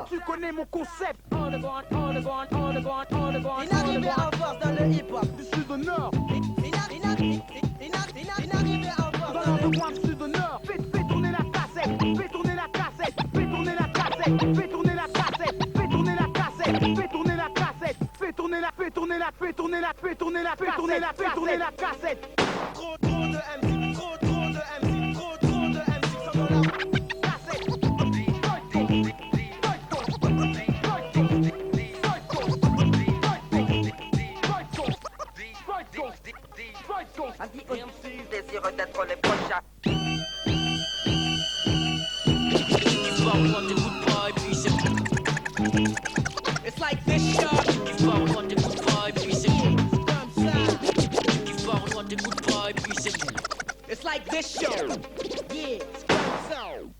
Tu connais mon concept. Inarrivé en force dans le hip-hop. Du sud au nord. Inarrivé en force Dans dans le l'endroit du sud au nord. Fais tourner la cassette. Fais tourner la cassette. Fais tourner la cassette. Fais tourner la cassette. Fais tourner la cassette. Fais tourner la cassette. Fais tourner la. Fais tourner la. Fais tourner la. Fais tourner la. Fais tourner la. Fais tourner la cassette. Trop de MC, trop de MC, trop de MC sont dans la cassette. Anti-MC, désireux d'être les prochains. It's like this shot. It's like this show. Yeah, Scrum.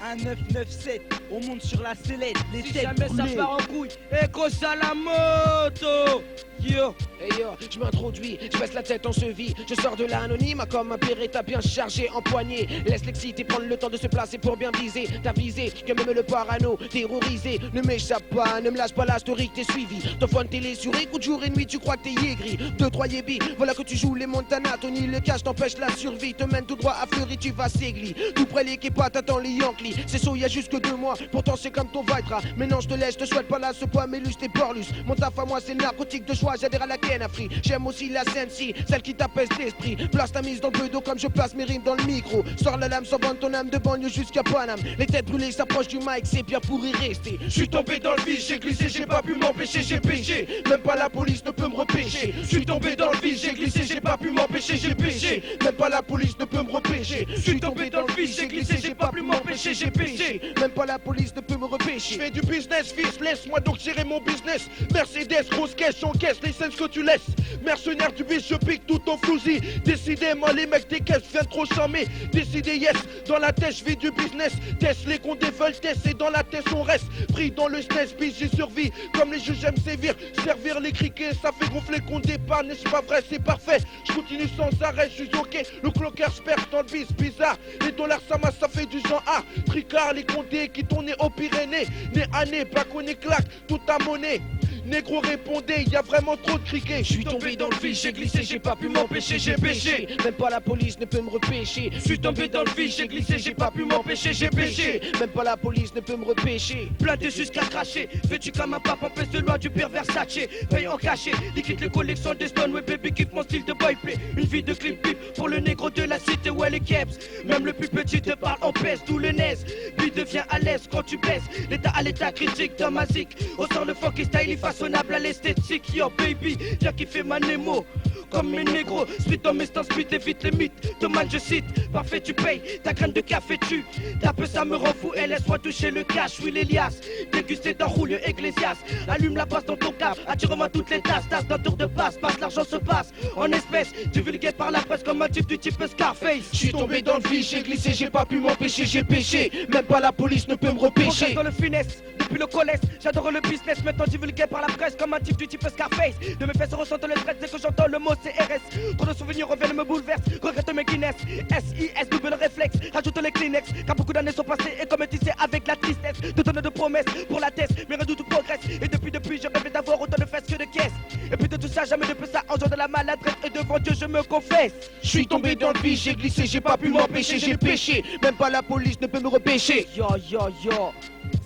1997, on monte sur la sellette, les Si têtes jamais ça brûlées. part en couille, Echo Salamoto. Yo, hey yo, je m'introduis, je baisse la tête en cheville. Je sors de l'anonyme comme un Beretta bien chargé en poignée. Laisse l'excité prendre le temps de se placer pour bien viser. T'as visé que même le parano terrorisé ne m'échappe pas, ne me lâche pas la story que t'es suivi. Ton phone télé sur écoute jour et nuit, tu crois que t'es aigri. 2-3 yébis, voilà que tu joues les Montana. Tony le cash t'empêche la survie, te mène tout droit à Fleury, tu vas s'égli. Tout près l'équipe, t'attends les Yankees. C'est chaud, y a juste que 2 mois, pourtant c'est comme ton Vitra. Maintenant je te laisse, je te souhaite pas là ce poids, Mélus tes porlus. Mon taf à moi c'est le narcotique de choix, j'adhère à la Ken Afri. J'aime aussi la Sensi, celle qui t'apaise l'esprit. Place ta mise dans le bedeau comme je place mes rimes dans le micro. Sors la lame, sans vendre ton âme de banlieue jusqu'à Paname. Les têtes brûlées s'approchent du mic, c'est bien pour y rester. Je suis tombé dans le vide, j'ai glissé, j'ai pas pu m'empêcher, j'ai péché. Même pas la police ne peut me repêcher. Je suis tombé dans le vide, j'ai glissé, j'ai pas pu m'empêcher, j'ai péché. Même pas la police ne peut me repêcher. Je suis tombé dans le vide, j'ai glissé, j'ai pas pu m'empêcher, j'ai péché. Même pas la police ne peut me repêcher. Je fais du business, fils, laisse-moi donc gérer mon business. Mercedes, grosse caisse, j'encaisse les scènes que tu laisses. Mercenaire du bis, je pique tout ton flousi. Décidément, les mecs des caisses viennent trop charmer. Décidé, yes, dans la tête, je vis du business. Test les condés veulent test et dans la tête, on reste. Pris dans le stress, bis, j'y survis. Comme les juges, j'aime sévir. Servir les criquets, ça fait gonfler qu'on départ, n'est-ce pas vrai, c'est parfait. Je continue sans arrêt, je suis ok. Le cloqueur se perce dans le bis, bizarre. Les dollars, ça fait du genre A. Tricard, les condés qui tournaient aux Pyrénées. Né à nez, baconné, claque, toute ta monnaie. Négro répondait, y a vraiment trop de criquets. Je suis tombé dans le vide, j'ai glissé, j'ai pas pu m'empêcher, j'ai péché. Même pas la police ne peut me repêcher. Je suis tombé dans le vide, j'ai glissé, j'ai pas pu m'empêcher, j'ai péché. Même pas la police ne peut me repêcher. Planté jusqu'à cracher, fais-tu comme un pape en pèse de loi du père Versace. Paye en cachet, liquide les collections des Stone, ouais baby kiffe mon style de boyplay. Une vie de clip pip pour le négro de la cité où elle est keps. Même le plus petit te parle en pèse, tout le nez. Puis devient à l'aise quand tu baisses. L'état à l'état critique dans ma zik. Au sort le funky style, façonnable à l'esthétique, yo baby, viens kiffer ma Nemo. Comme mes négros, split dans mes stands, split évite les mythes. Thomas je cite, parfait tu payes, ta graine de café tu. Ta peu ça me rend fou et laisse-moi toucher le cash, oui l'Elias. Déguster dans Julio Ecclesias, allume la passe dans ton cap, attire-moi toutes les tasses, tasse d'un tour de passe, passe, l'argent se passe en espèces, divulgué par la presse comme un type du type Scarface. Je suis tombé dans le vide, j'ai glissé, j'ai pas pu m'empêcher, j'ai péché. Même pas la police ne peut me repêcher. Dans le finesse, depuis le collège, j'adore le business, maintenant divulgué par la presse comme un type du type Scarface. De mes fesses ressentent le stress dès que j'entends le mot CRS. Trop de souvenirs reviennent me bouleversent. Regrette mes Guinness. SIS, double réflexe. Rajoute les Kleenex. Car beaucoup d'années sont passées et comme tu sais avec la tristesse. De tonnes de promesses pour la thèse. Mes redoutes progressent. Et depuis, je rêvais d'avoir autant de fesses que de caisses. Et puis de tout ça, jamais de plus ça. En jour de la maladresse. Et devant Dieu, je me confesse. Je suis tombé dans le vide, j'ai glissé, j'ai pas pu m'empêcher, j'ai péché. Même pas la police ne peut me repêcher. Yo, yo, yo.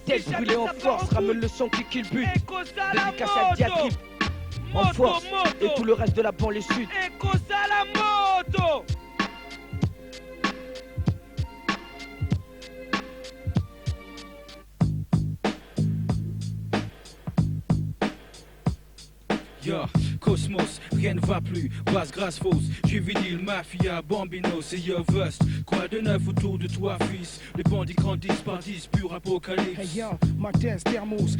Tête brûlée en force, ramène le son qui kill but. Dédicace à Diatrip. En force, et tout le reste de la banlieue sud. Echo Salamoto. Yo, Cosmos, rien ne va plus, basse grâce fausse. J'ai vinyle, mafia, bambino, c'est your vust. Quoi de neuf autour de toi, fils? Les bandits grandissent par 10, pur apocalypse. Hey yo, ma thèse thermos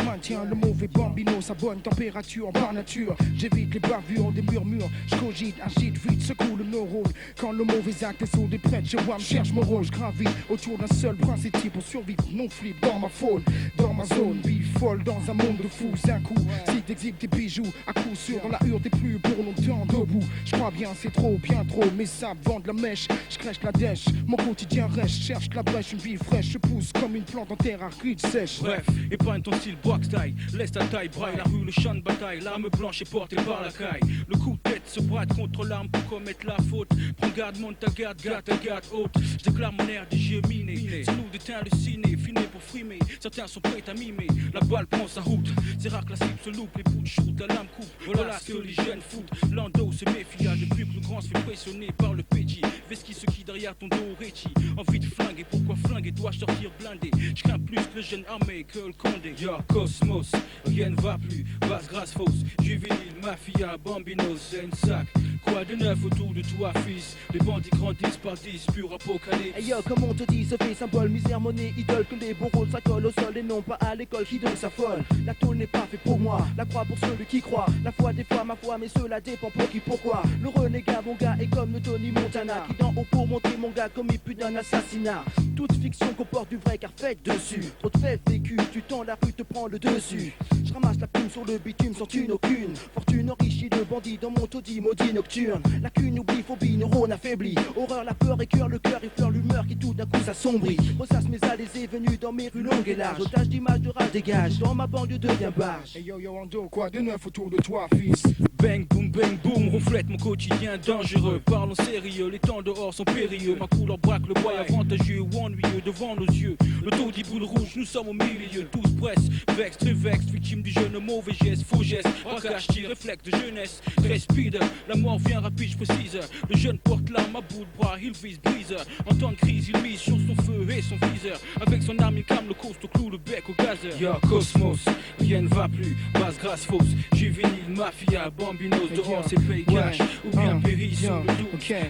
maintient le mauvais bambino, sa bonne température par nature. J'évite les bavures, des murmures, je cogite, agite vite, secoue le neurone. Quand le mauvais acte est sous des prêtres, je vois, me cherche mon rôle, je gravite autour d'un seul principe pour survivre, non flip dans ma faune, dans ma zone, vie folle dans un monde de fous, un coup, si t'exhibes tes bijoux, à coup sûr dans la hure t'es plus pour longtemps debout. Je crois bien c'est trop, bien trop, mes sables vendent la mèche, je crèche la dèche. Mon quotidien reste, cherche la brèche, une vie fraîche. Je pousse comme une plante en terre aride sèche. Bref, épargne ton style box style, laisse ta taille braille, la rue, le champ de bataille, l'arme blanche est portée par la caille. Le coup de tête se brade contre l'arme pour commettre la faute. Prends garde, monte ta garde, garde ta garde haute. Je déclare mon air DJ miné, c'est nous déteint le ciné, filmé pour frimer. Certains sont prêts à mimer, la balle prend sa route. C'est rare que la cible se loupe, les bouts de shoot, la lame coupe. Voilà ce que les jeunes foutent. Lando se méfia depuis que le grand se fait pressionner par le PJ. Veski ce qui derrière ton dos Richie. Envie de flinguer, pourquoi flinguer? Dois-je sortir blindé? Je crains plus que le jeune armé que le Condé. Yo, Cosmos, rien ne va plus. Basse, grâce, fausse. Juvénile, mafia, bambinos, c'est une sac. Quoi de neuf autour de toi, fils? Les bandits grandissent par 10, pur apocalypse. Hey yo, comme on te dit, ce fait symbole, misère, monnaie, idole, que les bons rôles s'accolent au sol et non pas à l'école qui donc s'affole. La tôle n'est pas fait pour moi, la croix pour celui qui croit. La foi des fois, ma foi, mais cela dépend pour qui, pourquoi. Le renégat, mon gars, est comme le Tony Montana, qui d'en haut pour montrer mon gars commis plus d'un assassinat. Toute fiction comporte du vrai car fait dessus. Trop de faits vécus, tu tends la rue, te prends le dessus. Je ramasse la plume sur le bitume sans thune aucune. Fortune enrichie de bandits dans mon taudis maudit nocturne. La cune oublie, phobie, neurones affaiblis. Horreur, la peur écœure le cœur, effleure l'humeur qui tout d'un coup s'assombrit. Ressasse mes allées et venues dans mes rues longues et larges. Otage d'image de rage dégage, dans ma banlieue devient barge. Hey yo yo Ando, quoi de neuf autour de toi, fils? Bang boom reflète mon quotidien dangereux. Parlons sérieux, les temps dehors sont périlleux. Ma couleur braque le bois avantageux ou ennuyeux devant nos yeux. Le taux dit boule rouge, nous sommes au milieu. Tous pressent, vex, très vex, victime du jeune mauvais geste, faux geste. Braquage qui reflète de jeunesse, très speed. La mort vient rapide, je précise. Le jeune porte l'arme à bout de bras, il vise brise. En temps de crise, il mise sur son feu et son viseur. Avec son arme, il calme le coast, cloue le bec au gazeur. Yo, Cosmos, rien ne va plus. Basse, grâce, fausse. Juvénile, mafia, bambinos, dehors c'est paye cash. Ou bien péri sur le doute.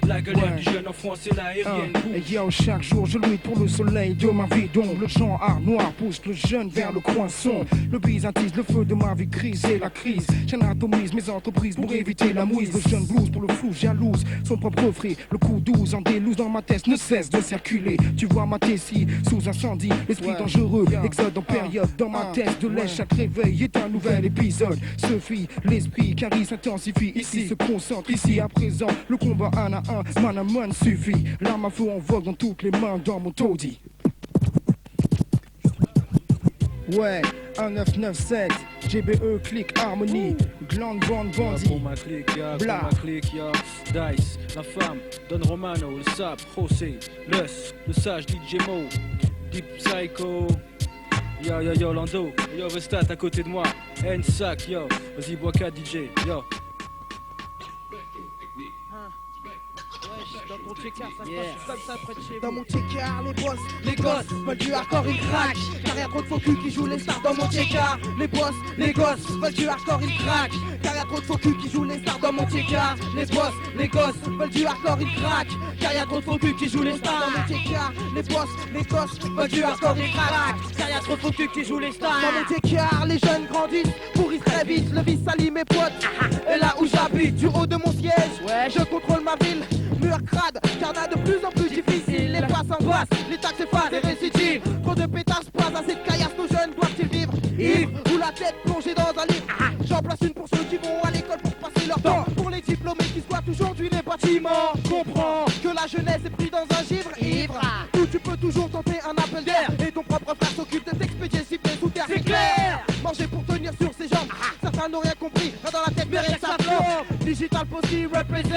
La galère du jeune enfant, c'est l'aérienne. Et yo, chaque jour je lutte pour le soleil de ma vie. Donc le genre art noir pousse le jeune vers le coin sombre. Le byzantise, le feu de ma vie grise et la crise. J'anatomise mes entreprises pour éviter la mouise. Le jeune blues pour le flou, jalouse son propre frais. Le coup 12 en délouse dans ma tête ne cesse de circuler. Tu vois ma tessie sous incendie. L'esprit dangereux, exode en période. Dans ma tête de lait, chaque réveil est un nouvel épisode. Se fit l'esprit car il s'intensifie. Ici se concentre, ici à présent. Le combat un à un, man à man suffit. L'arme à feu en vogue dans toutes les mains dans mon taudis. Ouais, 1997, GBE, click, harmonie, glande, bande, bandit. Pour ma clique, ya, pour Bla. ma clique, ya. Dice, la femme, Don Romano, le sap, José, le sage DJ Mo, Deep Psycho. Yo, yo, yo, Lando, yo, Vestat à côté de moi, N-Sac, yo, vas-y, bois 4 DJ, yo. Dans mon check-car, ça se passe comme ça près de chez vous. Dans mon check-car, les boss, les gosses veulent du hardcore, ils craquent. Car y'a trop de faux culs qui jouent les stars dans mon check-car. Les boss, les gosses veulent du hardcore, ils craquent. Car y'a trop de faux culs qui jouent les stars dans mon check-car. Les boss, les gosses veulent du hardcore, ils craquent. Car y'a trop de faux culs qui jouent les stars dans mon check-car. Les boss, les gosses veulent du hardcore, ils craquent. Car y'a trop de faux culs qui jouent les stars. Dans mon check-car, les jeunes grandissent, pourrissent très vite. Le vice salit mes potes. Et là où j'habite, du haut de mon siège, je contrôle ma ville. Mur crade, carnat de plus en plus difficile. Les passes angoissent, les taxes effacent les récidives. Trop de pétasses, pas assez de caillasse, nos jeunes doivent-ils vivre ivres ou la tête plongée dans un livre. J'en place une pour ceux qui vont à l'école pour passer leur temps. Pour les diplômés qui squattent aujourd'hui les bâtiments. Comprends que la jeunesse est prise dans un givre ivre. Où tu peux toujours tenter un appel d'air. Et ton propre frère s'occupe de t'expédier ciblé sous terre. C'est clair. Manger pour tenir sur ses jambes. Certains n'ont rien compris, rien dans la tête mais rien que ça flambe. Digital Posty represent.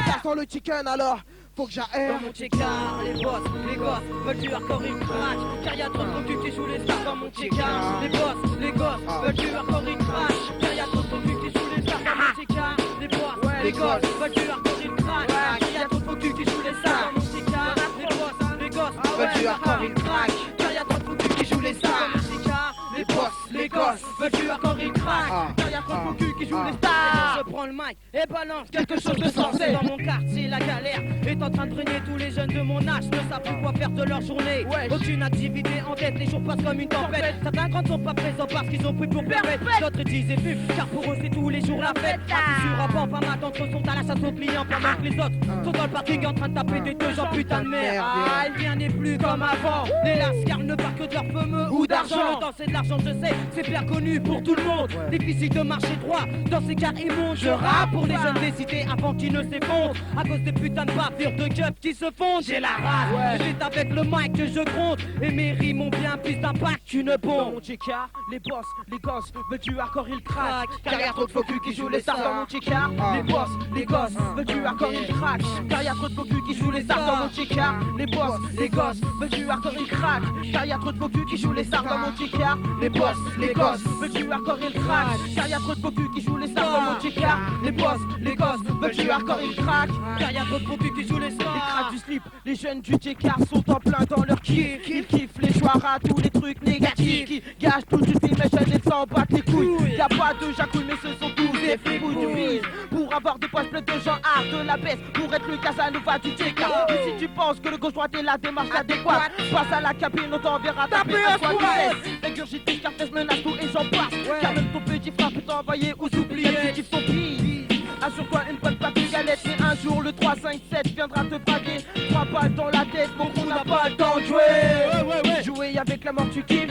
Ça sent le chicken alors, faut que j'aère. Dans mon check-car, les boss, les gosses veulent du hardcore, ils craquent. Car y'a trop de conduits qui jouent les stars dans mon check-car. Les boss, les gosses veulent du hardcore, ils craquent. Car y'a trop de conduits qui jouent les stars dans mon check-car. Les boss, les gosses veulent du hardcore, ils craquent. Car y'a trop de conduits qui jouent les stars dans mon check-car. Les boss, les gosses veulent du hardcore, ils craquent. Car y'a trop de conduits qui jouent les stars dans mon check-car. Les boss, les gosses veulent du hardcore, ils craquent. Car y'a trop de conduits qui jouent les stars. Je prends le mic et balance quelque chose de sensé. Dans mon quartier, la galère est en train de régner. Tous les jeunes de mon âge ne savent plus quoi faire de leur journée. Aucune activité en tête, les jours passent comme une tempête. Certains grands ne sont pas présents parce qu'ils ont pris pour permettre. D'autres disent et fument, car pour eux c'est tous les jours la fête. Assis sur un banc, pas mal d'entre eux sont à la chasse aux clients pendant que les autres sont dans le parking en train de taper des deux gens putain de merde. Ah, rien n'est plus comme avant. Les lascars ne parlent que de leur fameux ou d'argent. Le temps c'est de l'argent, je sais, c'est bien connu pour tout le monde. Difficile de marcher droit dans ces cas immondes. Je rappe pour les jeunes des cités avant qu'ils ne s'effondrent. À cause des putains de bavures de gueules qui se fondent. J'ai la rage, c'est avec le mic que je gronde. Et mes rimes ont bien plus d'impact qu'une bombe. Dans mon TK, les boss, les gosses veulent du hardcore, ils craquent. Car y'a trop de focus qui jouent les stars dans mon TK. Les boss, les gosses veulent du hardcore, ils craquent. Car y'a trop de focus qui jouent les stars dans mon TK. Les boss, les gosses veulent du hardcore, ils craquent. Car y'a trop de focus qui jouent les stars dans mon TK. Les boss, les gosses veulent du hardcore, ils craquent. Car y'a trop de focus qui jouent les stars dans mon TK. Les boss, les gosses veulent du hardcore, ils craquent. Car y'a trop de focus qui jouent les stars. Les cracks du slip, les jeunes du TK sont en plein dans leur kiff. Ils kiffent les choix à tous les trucs négatifs qui gâchent tout du film, mais jeunes et s'en battent les couilles. Y'a pas de jacouille, mais ce sont tous des fribouilles du bise. Pour avoir des poches pleines de gens art de la baisse, pour être le Casanova du TK. Et si tu penses que le gauche-droite est la démarche adéquate, passe à la cabine, on t'enverra taper à soi du ingurgité, Scarface menace tout et j'en passe. Car même ton petit frère peut t'envoyer aux oubliés qui kiffent ton pire. Assure-toi une bonne papier galette, mais un jour le 3-5-7 viendra te braquer. 3 balles dans la tête, donc on n'a pas le temps de jouer. Jouer avec la mort tu kiffes,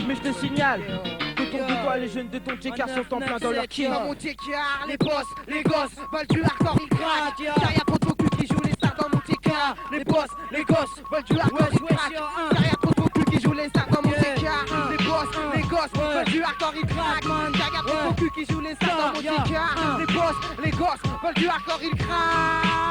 mais je te signale que ton de toi, les jeunes de ton TK sont en plein dans leur kiff. Dans mon TK, les boss, les gosses veulent du hardcore, ils craquent. Car y'a trop de focus qui jouent les stars dans mon TK. Les boss, les gosses veulent du hardcore, ils craquent. Car y'a trop de focus qui jouent les stars dans mon TK. Les boss, les gosses veulent du hardcore, ils craquent. Car y'a trop de focus qui jouent les stars dans mon TK. Les boss, les gosses veulent du hardcore, ils craquent.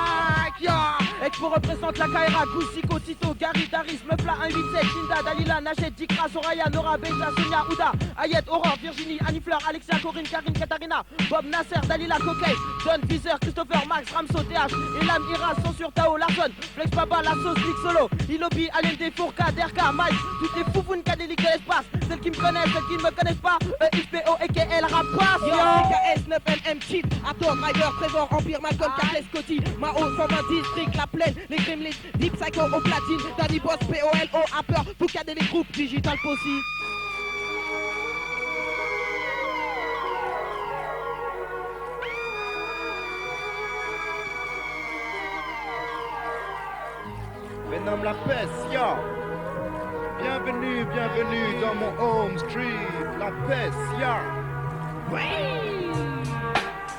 Expo représente la Kaira, Goussiko, Tito, Gary, Daris, Meufla, 187, Linda, Dalila, Najet, Dikra, Soraya, Nora, Beja, Sonia, Ouda, Ayed, Aurore, Virginie, Annie Fleur, Alexia, Corinne, Karine, Katharina, Bob, Nasser, Dalila, Coquet, John, Vizer, Christopher, Max, Ramso, TH, Elam, Ira, sont sur Tao, Larson, Flex Baba, La Sauce, Lick Solo, Ilobi, Allende, Fourka, Derka, Mike, toutes les foufounes cadéliques de l'espace, celles qui me connaissent, celles qui ne me connaissent pas, XPO, EKL, Rapace, KS, 9LM, Cheat, Atom, Ryder, Trevor, Empire, Malcolm, Carles, Scotty, Mao, 120, District, La Plaine, les Gremlins, Deep Psycho, au platine, Danny Boss, POL, au Rapper, Foucade et les groupes, Digital Possi. Venom la peste, yo. Bienvenue, bienvenue dans mon home street. La peste, yo.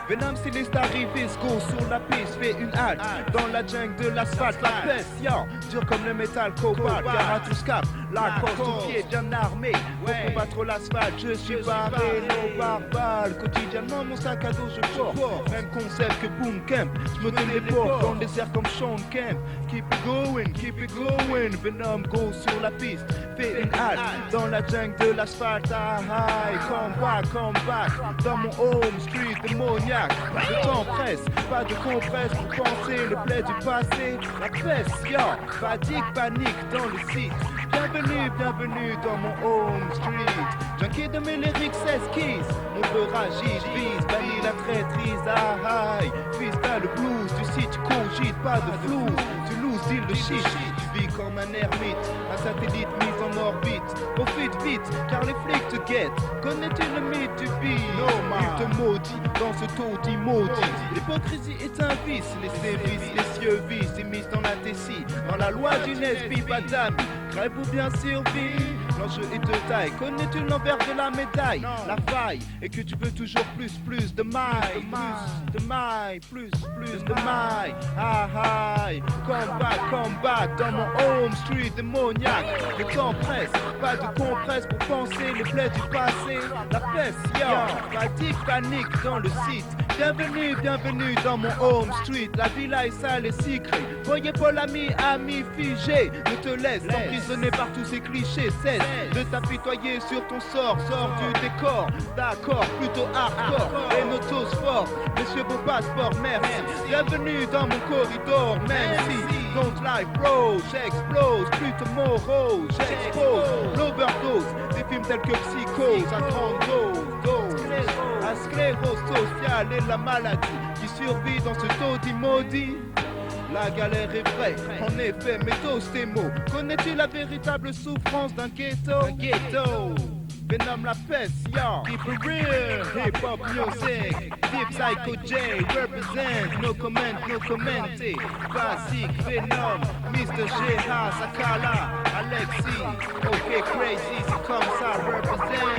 Venom styliste arrive, go sur la piste, fait une halte dans la jungle de l'asphalte. La peste, yo. Dur comme le métal, cobalt, Garatus cap. La course au pied bien armé pour combattre l'asphalte. Je suis barré, non barbare. Quotidiennement mon sac à dos je porte. Même concept que Boom Camp. Je me donne les portes dans le désert comme Sean Kemp. Keep it going, keep it going. Venom go sur la piste, fait une halte dans la jungle de l'asphalte. Ah, come back dans mon home street démoniaque. Le temps presse, pas de compresse pour penser le plaid du passé. La peste, yo, fatigue, panique dans le site. Bienvenue, bienvenue dans mon home street. Junkie de mes lyrics s'esquisse. Mon feu agit, je vise, bannis la traîtrise. Ah, aïe, freestyle le blues. Du site, tu cogites, pas de flou. Tu looses, deal de shit. Tu vis comme un ermite, un satellite mis en orbite. Profite vite, car les flics te guettent. Connais-tu le mythe du beat? Il te maudit dans ce taudis maudit. L'hypocrisie est un vice, les sévices, les cieux visent, immiscent dans la tessie. Dans la loi d'une esprit, pas d'amis. Crève ou bien survie, l'enjeu est de taille. Connais-tu l'envers de la médaille? La faille est que tu veux toujours plus de mailles, plus de mailles. Ah aïe, come back dans mon home street démoniaque. Le temps presse, pas de compresse pour penser les plaies du passé. La peste, yo, fatigue, panique dans le site. Bienvenue, bienvenue dans mon home street. La villa est sale et secret. Voyez pas l'ami, ami figé. Ne te laisse emprisonner par tous ces clichés. Cesse de t'apitoyer sur ton sort. Sors du décor, d'accord, plutôt hardcore. Et notosport, monsieur vos passeports, merci. Bienvenue dans mon corridor, même si don't like bro, j'explose, plutôt morose, j'expose l'overdose des films tels que Psychose, à grande dose, la sclérose sociale et la maladie qui survit dans ce taudis maudit. La galère est vraie, en effet, mais tous tes mots. Connais-tu la véritable souffrance d'un ghetto? Venom la peste, yo. Keep it real, hip-hop music. Deep Psycho J, represent. No comment, no commenté. Classique, Venom, Mr. G.A. Sakala, Alexis. Ok, crazy, c'est comme ça, represent.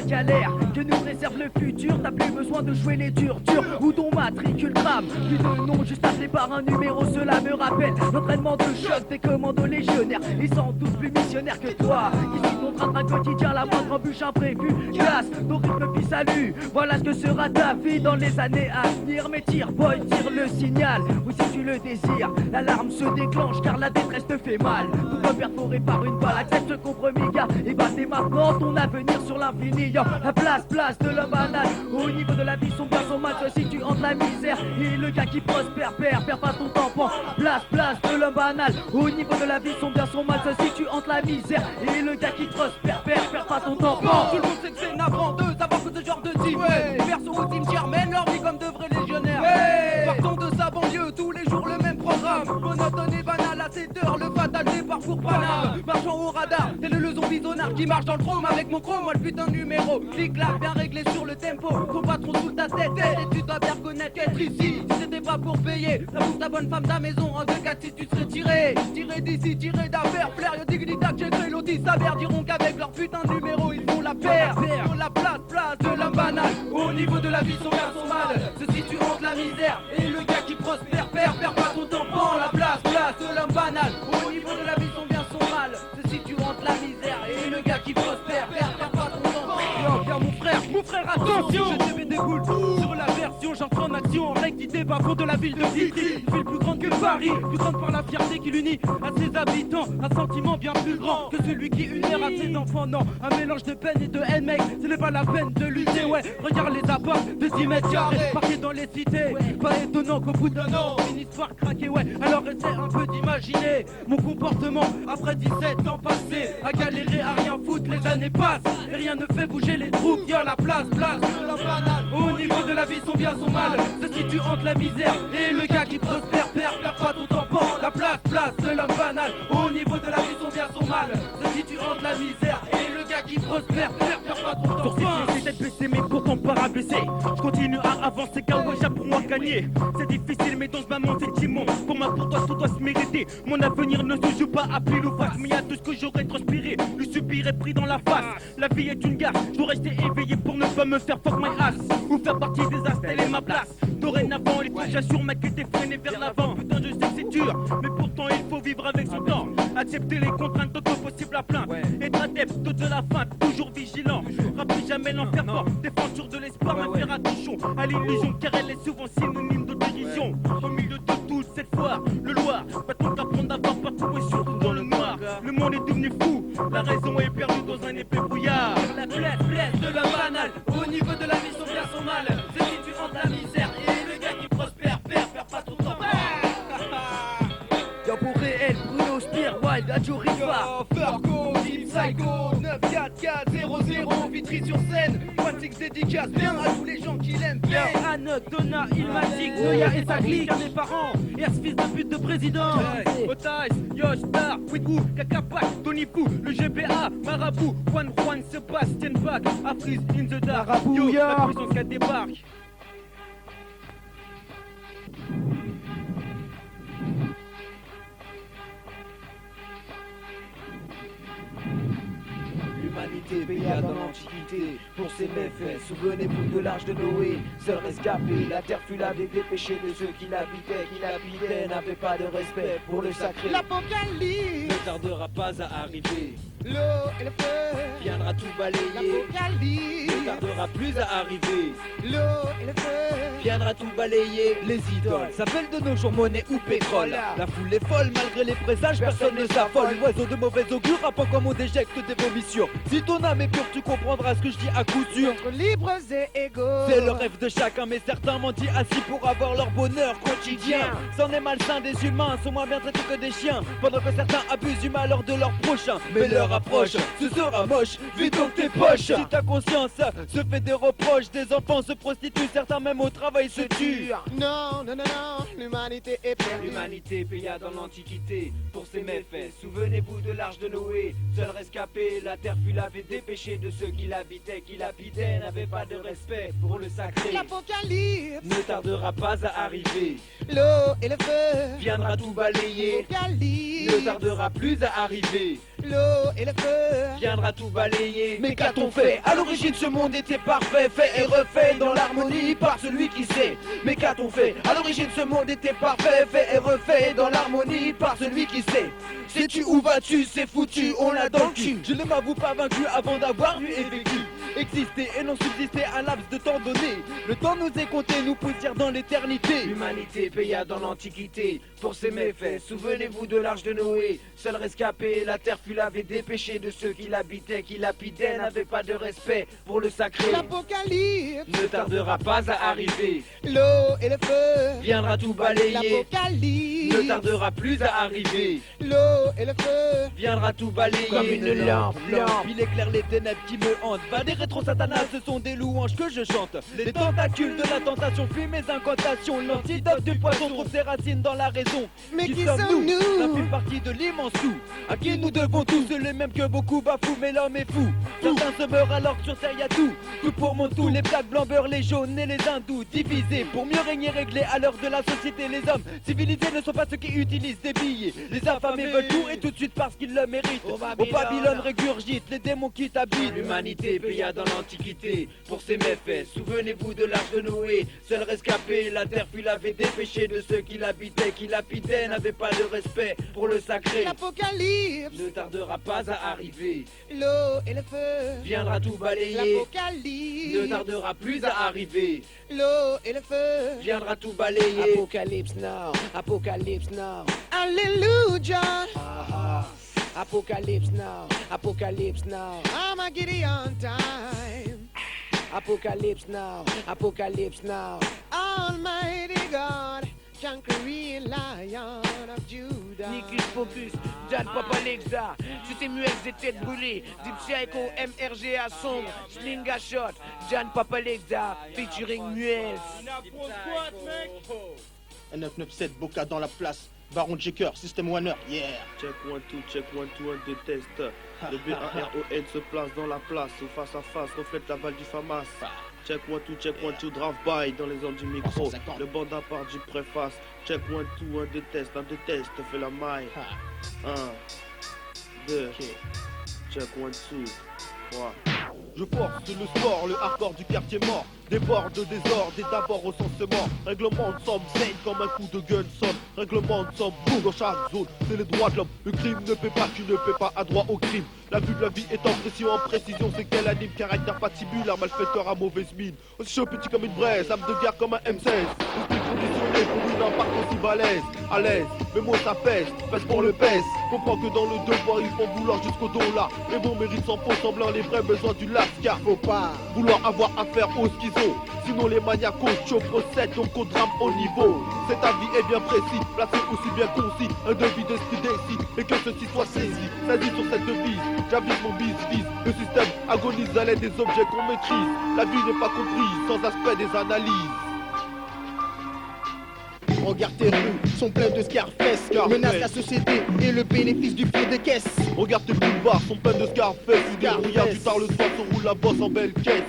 galères que nous réserve le futur. T'as plus besoin de jouer les durs ou ton matricule crame. Plus de nom juste appelé par un numéro, cela me rappelle l'entraînement de choc des commandos légionnaires. Ils sont tous plus missionnaires que toi. Ici ton train quotidien, la moindre embûche imprévue casse ton rythme puis salut. Voilà ce que sera ta vie dans les années à venir. Mais tire boy, tire le signal. Ou si tu le désires, l'alarme se déclenche car la détresse te fait mal. Tout peut perforé par une balle, accepte ce compromis gars. Et bah c'est maintenant ton avenir sur l'infini. La place de l'homme banal. Au niveau de la vie, son bien, son mal se situe entre la misère et le gars qui prospère. Perds pas ton tampon. Place de l'homme banal. Au niveau de la vie, son bien, son mal se situe entre la misère et le gars qui prospère. Perds pas ton tampon. Tout le monde sait que c'est navrant de savoir que ce genre de type perso au cimetière mène leur vie comme de vrais légionnaires. Partons de sa banlieue, tous les jours le même programme. Monotone et banal à 7 heures, le fatal départ pour Paname. Marchant au radar, tel le zombie zonard qui marche dans le chrome avec mon chrome, moi le putain de numéro. Clic-clac, bien réglé sur le tempo. Ton patron sous ta tête, et tu dois bien reconnaître qu'être ici, si c'était pas pour payer, ça bouffe ta bonne femme ta maison. En 2-4 si tu serais tiré d'ici, tiré d'affaire. Flair, yo diggity tac, j'ai créé l'audit, s'avère diront qu'avec leur putain de numéro, ils font la paire. Pour la place de l'homme banal. Au niveau de la vie, son bien, son mal se situe entre la misère et le gars qui prospère. Perds pas ton tampon. La place de l'homme banal. Au niveau de la vie, son bien, son mal se situe entre la misère et le gars qui prospère. Perds pas ton tampon. Bien mon frère, attention. Je te mets des boules sur la version, j'entre en action. En rectité, bas fond de la ville de City. Une ville plus grande que Paris, plus grande par la fierté qui l'unit à ses habitants. Un sentiment bien plus grand que celui qui unit à ses enfants. Non, un mélange de peine et de haine, mec. Ce n'est pas la peine de lutter, ouais. Regarde les apports de 10 mètres carrés marqués dans les cités. Pas étonnant qu'au bout d'un an, une histoire craquée, ouais. Alors essaie un peu d'imaginer mon comportement après 17 ans passés. À galérer, à rien foutre, les années passent et rien ne fait bouger les troupes. Y'a la place de l'homme banal. Au niveau de la vie, son bien, son mal se situe entre la misère et le gars qui prospère. Perds pas ton tampon. La place de l'homme banal. Au niveau de la vie, son bien, son mal se situe entre la misère et le gars qui prospère. Perds pas ton tampon. J'ai tête baissée mais pourtant pas rabaissé. Je continue à avancer car ouais j'ai pour moi gagner. C'est difficile mais dans ce moment c'est Timon. Pour moi pour toi tout doit se mériter. Mon avenir ne se joue pas à pile ou face. Mais y a tout ce que j'aurais transpiré, le subir est pris dans la face. La vie est une gare, je dois rester éveillé pour ne pas me faire fuck my ass. Ou faire partie des as, telle est ma place. Dorénavant il faut que j'assure ma quête est freinée vers l'avant. Putain je sais que c'est dur, mais pourtant il faut vivre avec son temps. Accepter les contraintes tant que possible à plaindre. Être adepte de la feinte, toujours vigilant. Rappelez jamais l'enfer fort, défendre sur de l'espoir. Mais faire attention à l'illusion car elle est souvent synonyme de dérision. Au milieu de toute cette foire, le Loir va donc apprendre d'avoir parcouru surtout dans le noir. Le monde est devenu fou, la raison est perdue dans un épais brouillard. La place de l'homme banal. Au niveau de la vie, son bien, son mal se situe entre la misère et le gars qui prospère. Perds pas ton temps. Y'a pour réel, Bruno Spear, Wild, Adjo Rifa. Fergo, Team Psycho, 94400, Vitry sur scène. One Six dédicace bien à tous les gens qui l'aiment bien. Anok, Donna, Ilmatic, Noya et sa clique. Mes parents, Ers fils de pute de président. Otais, Yosh, Dar, Wiku, Kakapak, Tony Fou, le GBA, Marabout, Juan, Sébastien Bach, Afris, In the Dark, Marabout, Yo, ya. la puissance qu'elle débarque. L'humanité paya dans l'Antiquité pour ses méfaits. Souvenez-vous de l'Arche de Noé, seul rescapé. La terre fut lavée des péchés de ceux qui l'habitaient, n'avaient pas de respect pour le sacré. L'Apocalypse, Ne tardera pas à arriver, l'eau et le feu. viendra tout balayer. L'Apocalypse, Ne tardera plus à arriver, l'eau et le feu. viendra tout balayer. Les idoles s'appellent de nos jours monnaie ou pétrole. La foule est folle malgré les présages, personne ne s'affole. L'oiseau de mauvais augure rapant comme on déjecte des vomissions. Si ton âme est pure, tu comprendras ce que je dis à coup sûr. Entre libres et égaux. C'est le rêve de chacun, mais certains mendient assis pour avoir leur bonheur quotidien. C'en est malsain, des humains sont moins bien traités que des chiens, pendant que certains abusent du malheur de leur prochain. Mais leur approche, ce sera moche, vide donc tes poches. Si ta conscience se fait des reproches, des enfants se prostituent, certains même au travail se tuent. Non, l'humanité est perdue. L'humanité paya dans l'Antiquité pour ses méfaits. Souvenez-vous de l'Arche de Noé, seul rescapé. La terre fut lavée des péchés de ceux qui l'habitaient, n'avaient pas de respect pour le sacré. L'Apocalypse, Ne tardera pas à arriver, l'eau et le feu. viendra tout balayer. L'Apocalypse, Ne tardera plus à arriver, l'eau et le feu. Viendra tout balayer. Mais qu'a-t-on fait? À l'origine ce monde était parfait, fait et refait dans l'harmonie par celui qui sait. Mais qu'a-t-on fait? À l'origine ce monde était parfait, fait et refait dans l'harmonie par celui qui sait. Sais-tu où vas-tu? C'est foutu, on l'a dans le cul. Je ne m'avoue pas vaincu avant d'avoir vu et vécu. Exister et non subsister un laps de temps donné. Le temps nous est compté, nous poussière dans l'éternité. L'humanité paya dans l'Antiquité pour ses méfaits. Souvenez-vous de l'arche de Noé. Seul rescapé, la terre fut lavée des péchés de ceux qui l'habitaient, qui lapidaient, n'avaient pas de respect pour le sacré. L'Apocalypse Ne tardera pas à arriver. l'eau et le feu. Viendra tout balayer. L'Apocalypse Ne tardera plus à arriver. l'eau et le feu. Viendra tout balayer. Comme une lampe. Il éclaire les ténèbres qui me hantent. Va des rétro satanas, ce sont des louanges que je chante. Les tentacules de la tentation fuient mes incantations. L'antidote du poison trouve ses racines dans la raison. Mais qui sommes-nous? Ça fait partie de l'immense tout. À qui nous devons tous, les mêmes que beaucoup bafouent, mais l'homme est fou. Certains se meurent alors que sur terre y a tout. Tout pour mon tout, les plaques blancs beurre, les jaunes et les hindous. Divisés pour mieux régner, régler à l'heure de la société. Les hommes civilisés ne sont pas ceux qui utilisent des billets. Les affamés veulent tout et tout de suite parce qu'ils le méritent. Au Babylone régurgite, les démons qui t'habitent. L'humanité paya dans l'Antiquité pour ses méfaits. Souvenez-vous de l'arche de Noé. Seul rescapé, la terre fut lavée des péchés de ceux qui l'habitaient, qui lapidaient, n'avaient pas de respect pour le sacré. L'Apocalypse Ne tardera pas à arriver. l'eau et le feu. Viendra tout balayer. L'Apocalypse Ne tardera plus à arriver. l'eau et le feu. Viendra tout balayer. Apocalypse now, Apocalypse now. Alléluia. Apocalypse now, Apocalypse now. I'm a Gideon time. Apocalypse now, Apocalypse now. Almighty God, conquering Lion of Judah. Nicus Focus, Jan Papa Lexa, c'était muet, des têtes brûlées, Deep Psycho, MRGA sombre, Slinga Shot, Jan Papa Lexa, featuring Muez. N997, Boca dans la place. Baron Jaker, System Warner, yeah. Check 1, 2, 1, 2 test. Le B-A-R-O-N se place dans la place, ou face à face, reflète la balle du FAMAS. Check 1, 2, drive by dans les zones du micro. Le bandit part du préface. Check 1, 2, 1, 2 test, fais la maille. 1, 2, check 1, 2, 3. Je force le sport, le hardcore du quartier mort. Déborde de désordre et d'abord au sensement. Règlement de somme, saigne comme un coup de gun somme. Règlement de somme, boum dans chaque zone. C'est les droits de l'homme. Le crime ne paie pas, tu ne paies pas à droit au crime. La vue de la vie est en pression, c'est qu'elle anime. Caractère patibulaire, malfaiteur à mauvaise mine. Aussi chaud petit comme une braise, âme de guerre comme un M16. Esprit conditionné pour une impact aussi balèze. À l'aise, mes mots ça pèse pour le pèse. Comprends que dans le devoir ils font vouloir jusqu'au dos là. Les bons mérites sans faux semblant les vrais besoins du lascar. Faut pas vouloir avoir affaire aux schizos. Sinon les maniacos procèdent donc au drame au niveau. Cet avis est bien précis, placé aussi bien concis. Un devis d'esprit décis, et que ceci soit saisi. Saisi sur cette devise, j'avise mon bis-vis. Le système agonise à l'aide des objets qu'on maîtrise. La vie n'est pas comprise sans aspect des analyses. Regarde tes rues, sont pleines de Scarface. Menace la société et le bénéfice du fond des caisses. Regarde tes boulevards, sont pleins de Scarface. Regarde du tard le soir, se roule la bosse en belle caisse.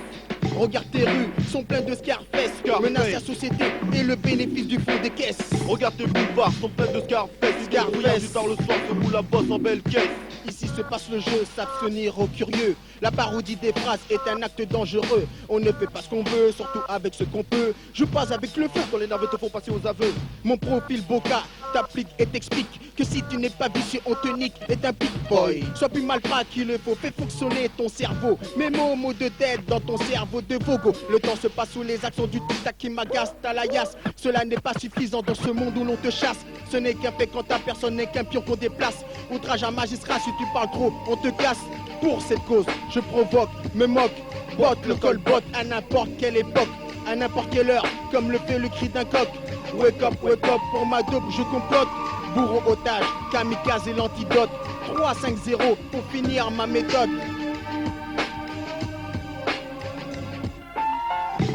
Regarde tes rues, sont pleines de Scarface. Menace la société et le bénéfice du fond des caisses. Regarde tes boulevards, sont pleins de Scarface. Regarde du tard le soir, se roule la bosse en belle caisse. Ici se passe le jeu, s'abstenir aux curieux. La parodie des phrases est un acte dangereux. On ne fait pas ce qu'on veut, surtout avec ce qu'on peut. Je passe avec le feu quand les navettes te font passer aux aveux. Mon profil Boca t'applique et t'explique que si tu n'es pas vicieux, on te nique, est un pick boy. Sois plus malprat qu'il le faut, fais fonctionner ton cerveau. Mes mots de tête dans ton cerveau de Vogo. Le temps se passe sous les actions du tic-tac qui m'agace, t'as la yasse. Cela n'est pas suffisant dans ce monde où l'on te chasse. Ce n'est qu'un fait quand ta personne n'est qu'un pion qu'on déplace. Outrage à magistrat, si tu parles trop, on te casse. Pour cette cause, je provoque, me moque, botte le colbot à n'importe quelle époque, à n'importe quelle heure, comme le fait le cri d'un coq. Wake up, pour ma dope, je complote. Bourreau otage, kamikaze et l'antidote. 3-5-0 pour finir ma méthode.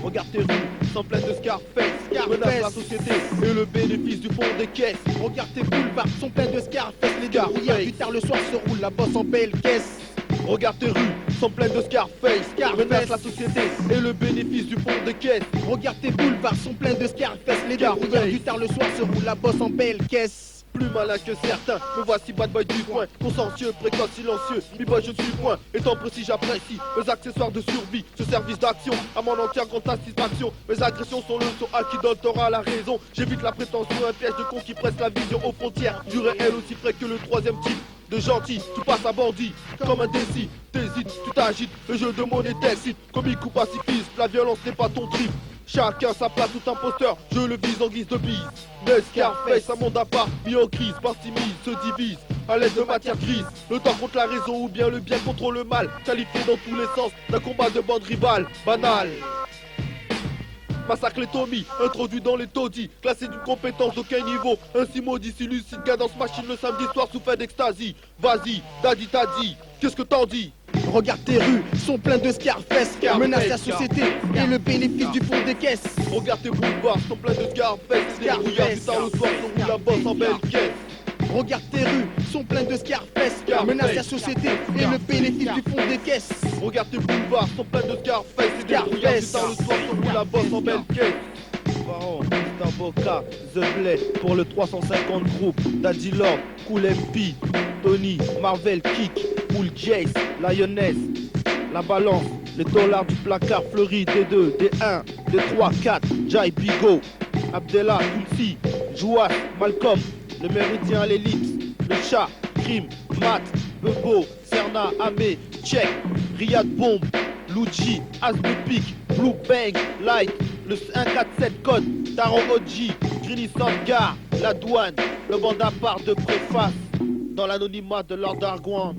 Regarde tes rues, sont pleines de Scarface. Menace la société et le bénéfice du fond des caisses. Regarde tes boulevards, sont pleins de Scarface. Les débrouillards du tard le soir se roulent la bosse en belle caisse. Regarde tes rues, sont pleines de Scarface. Menace la société et le bénéfice du fond des caisses. Regarde tes boulevards, sont pleins de Scarface. Les débrouillards du tard le soir se roulent la bosse en belle caisse. plus malin que certains. Me voici bad boy du coin, consciencieux, précoce, silencieux. Mi-boy, je suis point, étant précis, j'apprécie mes accessoires de survie, ce service d'action. À mon entière grande satisfaction, mes agressions sont le son à qui donne t'auras la raison. J'évite la prétention, un piège de con qui presse la vision aux frontières du réel aussi près que le troisième type. De gentil, tu passes à bandit, comme un décis, t'hésites, tu t'agites, le jeu de mon t'excite, comique ou pacifiste, la violence n'est pas ton trip. Chacun sa place, tout imposteur, je le vise en guise de bise. Le Scarface, un monde à part, mis en crise, partie mise, se divise, à l'aide de matière grise. Le temps contre la raison ou bien le bien contre le mal, qualifié dans tous les sens d'un combat de bande rivale, banal. Massacre les Tommy, introduit dans les taudis, classé d'une compétence d'aucun niveau. Ainsi maudit, si lucide, cadence machine le samedi soir sous fait d'extasie. Vas-y, daddy t'as dit, qu'est-ce que t'en dis? Regarde tes rues, sont pleines de Scarface, menace la société et le bénéfice du fond des caisses. Regarde tes boulevards, sont pleins de Scarface, les rouillards du tard le soir se roulent la bosse en belle caisse. Regarde tes rues, sont pleines de Scarface, menace la société et le bénéfice du fond des caisses. Regarde tes boulevards, sont pleins de Scarface, les rouillards du tard le soir se roulent la bosse en belle caisse. Pharaon, Mr. Boca, The Blade pour le 350 groupe, Daddy Lord, Cool MP, Tony, Marvel, Kick, Cool Jace, Lioness, La Balance, les dollars du placard fleuri, D2, D1, D3, 4, Jai Bigo, Abdella, Tulsi, Jouas, Malcolm, le Méridien à l'élite, le Chat, Crime, Matt, Bebo, Serna, Amé, Check, Riyad Bomb, Luigi, Asbepic, Blue Bang, Light, le 147 code, Taron OG, Greeny Sandgar, la douane, le bande à part de préface, dans l'anonymat de Lord Argouan.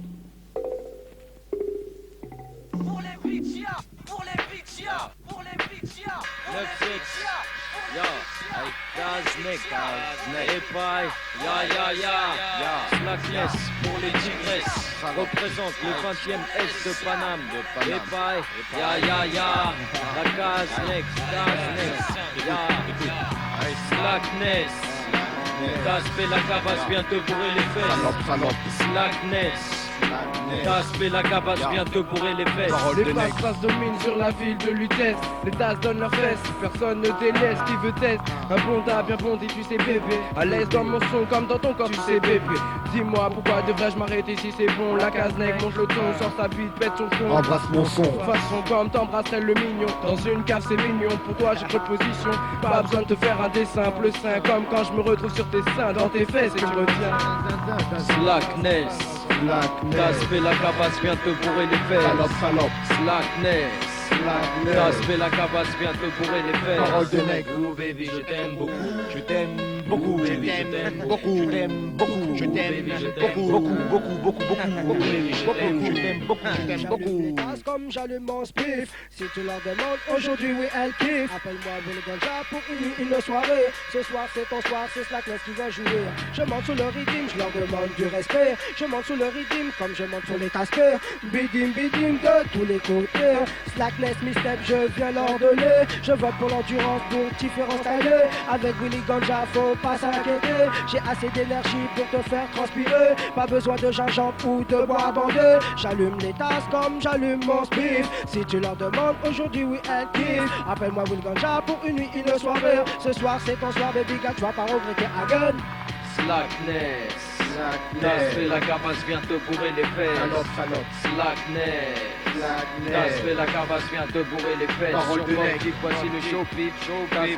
Pour les bitchias, pour les bitchias, pour les bitchias, pour les bitchias. Yo, ay, Gaznek, Epay, ya, Slackness pour les tigresses, représente le 20e Est de Paname, Epay, ya, la Gaznek, ya, Slackness, Taspé la cabasse vient te bourrer les fesses, Slackness. Taspé la cabasse vient te bourrer les fesses. Les passes dominent sur la ville de Lutèce. Les tasses donnent leurs fesses, personne ne délaisse. Qui veut test, un bonda bien bondi, tu sais bébé. À l'aise dans mon son comme dans ton corps, tu sais bébé. Dis-moi pourquoi devrais-je m'arrêter si c'est bon. La Gaznek monte le ton, sort sa bite, pète ton son. Embrasse mon son. Façon comme t'embrasserais le mignon. Dans une cave c'est mignon, pour toi j'ai trop de position. Pas besoin de te faire un dessin, plus sain. Comme quand je me retrouve sur tes seins, dans tes fesses et tu retiens. Slackness. Taspé la cabasse vient te bourrer les fesses. Slackness. Taspé la cabasse vient te bourrer les fesses. Parole de nègre. Oh baby, je t'aime beaucoup. Je t'aime beaucoup, je t'aime beaucoup, je t'aime beaucoup, je t'aime beaucoup, je t'aime beaucoup. Comme j'allume mon spiff, si tu leur demandes aujourd'hui, oui, elle kiffe. Appelle-moi Will Ganja pour une soirée. Ce soir, c'est ton soir, c'est Slackness qui va jouer. Je monte sous le rythme, je leur demande du respect. Je monte sous le rythme, comme je monte sur les taspers. Bidim, bidim de tous les côtés. Slackness, mi-step, je viens l'ordonner. Je vote pour l'endurance, pour différents styles. Avec Willy Ganja, faut pas s'inquiéter. J'ai assez d'énergie pour te faire transpirer. Pas besoin de gingembre ou de bois bandé. J'allume les tasses comme j'allume mon spiff. Si tu leur demandes aujourd'hui, oui, elle kiffe. Appelle-moi Will Ganja pour une nuit, une soirée. Ce soir, c'est ton soir, baby girl, tu vas pas regretter again. Slackness. Taspé la cabasse vient te bourrer les fesses. Slackness. Taspé la cabasse vient te bourrer les fesses. Sur Mob Deep, voici le show pip.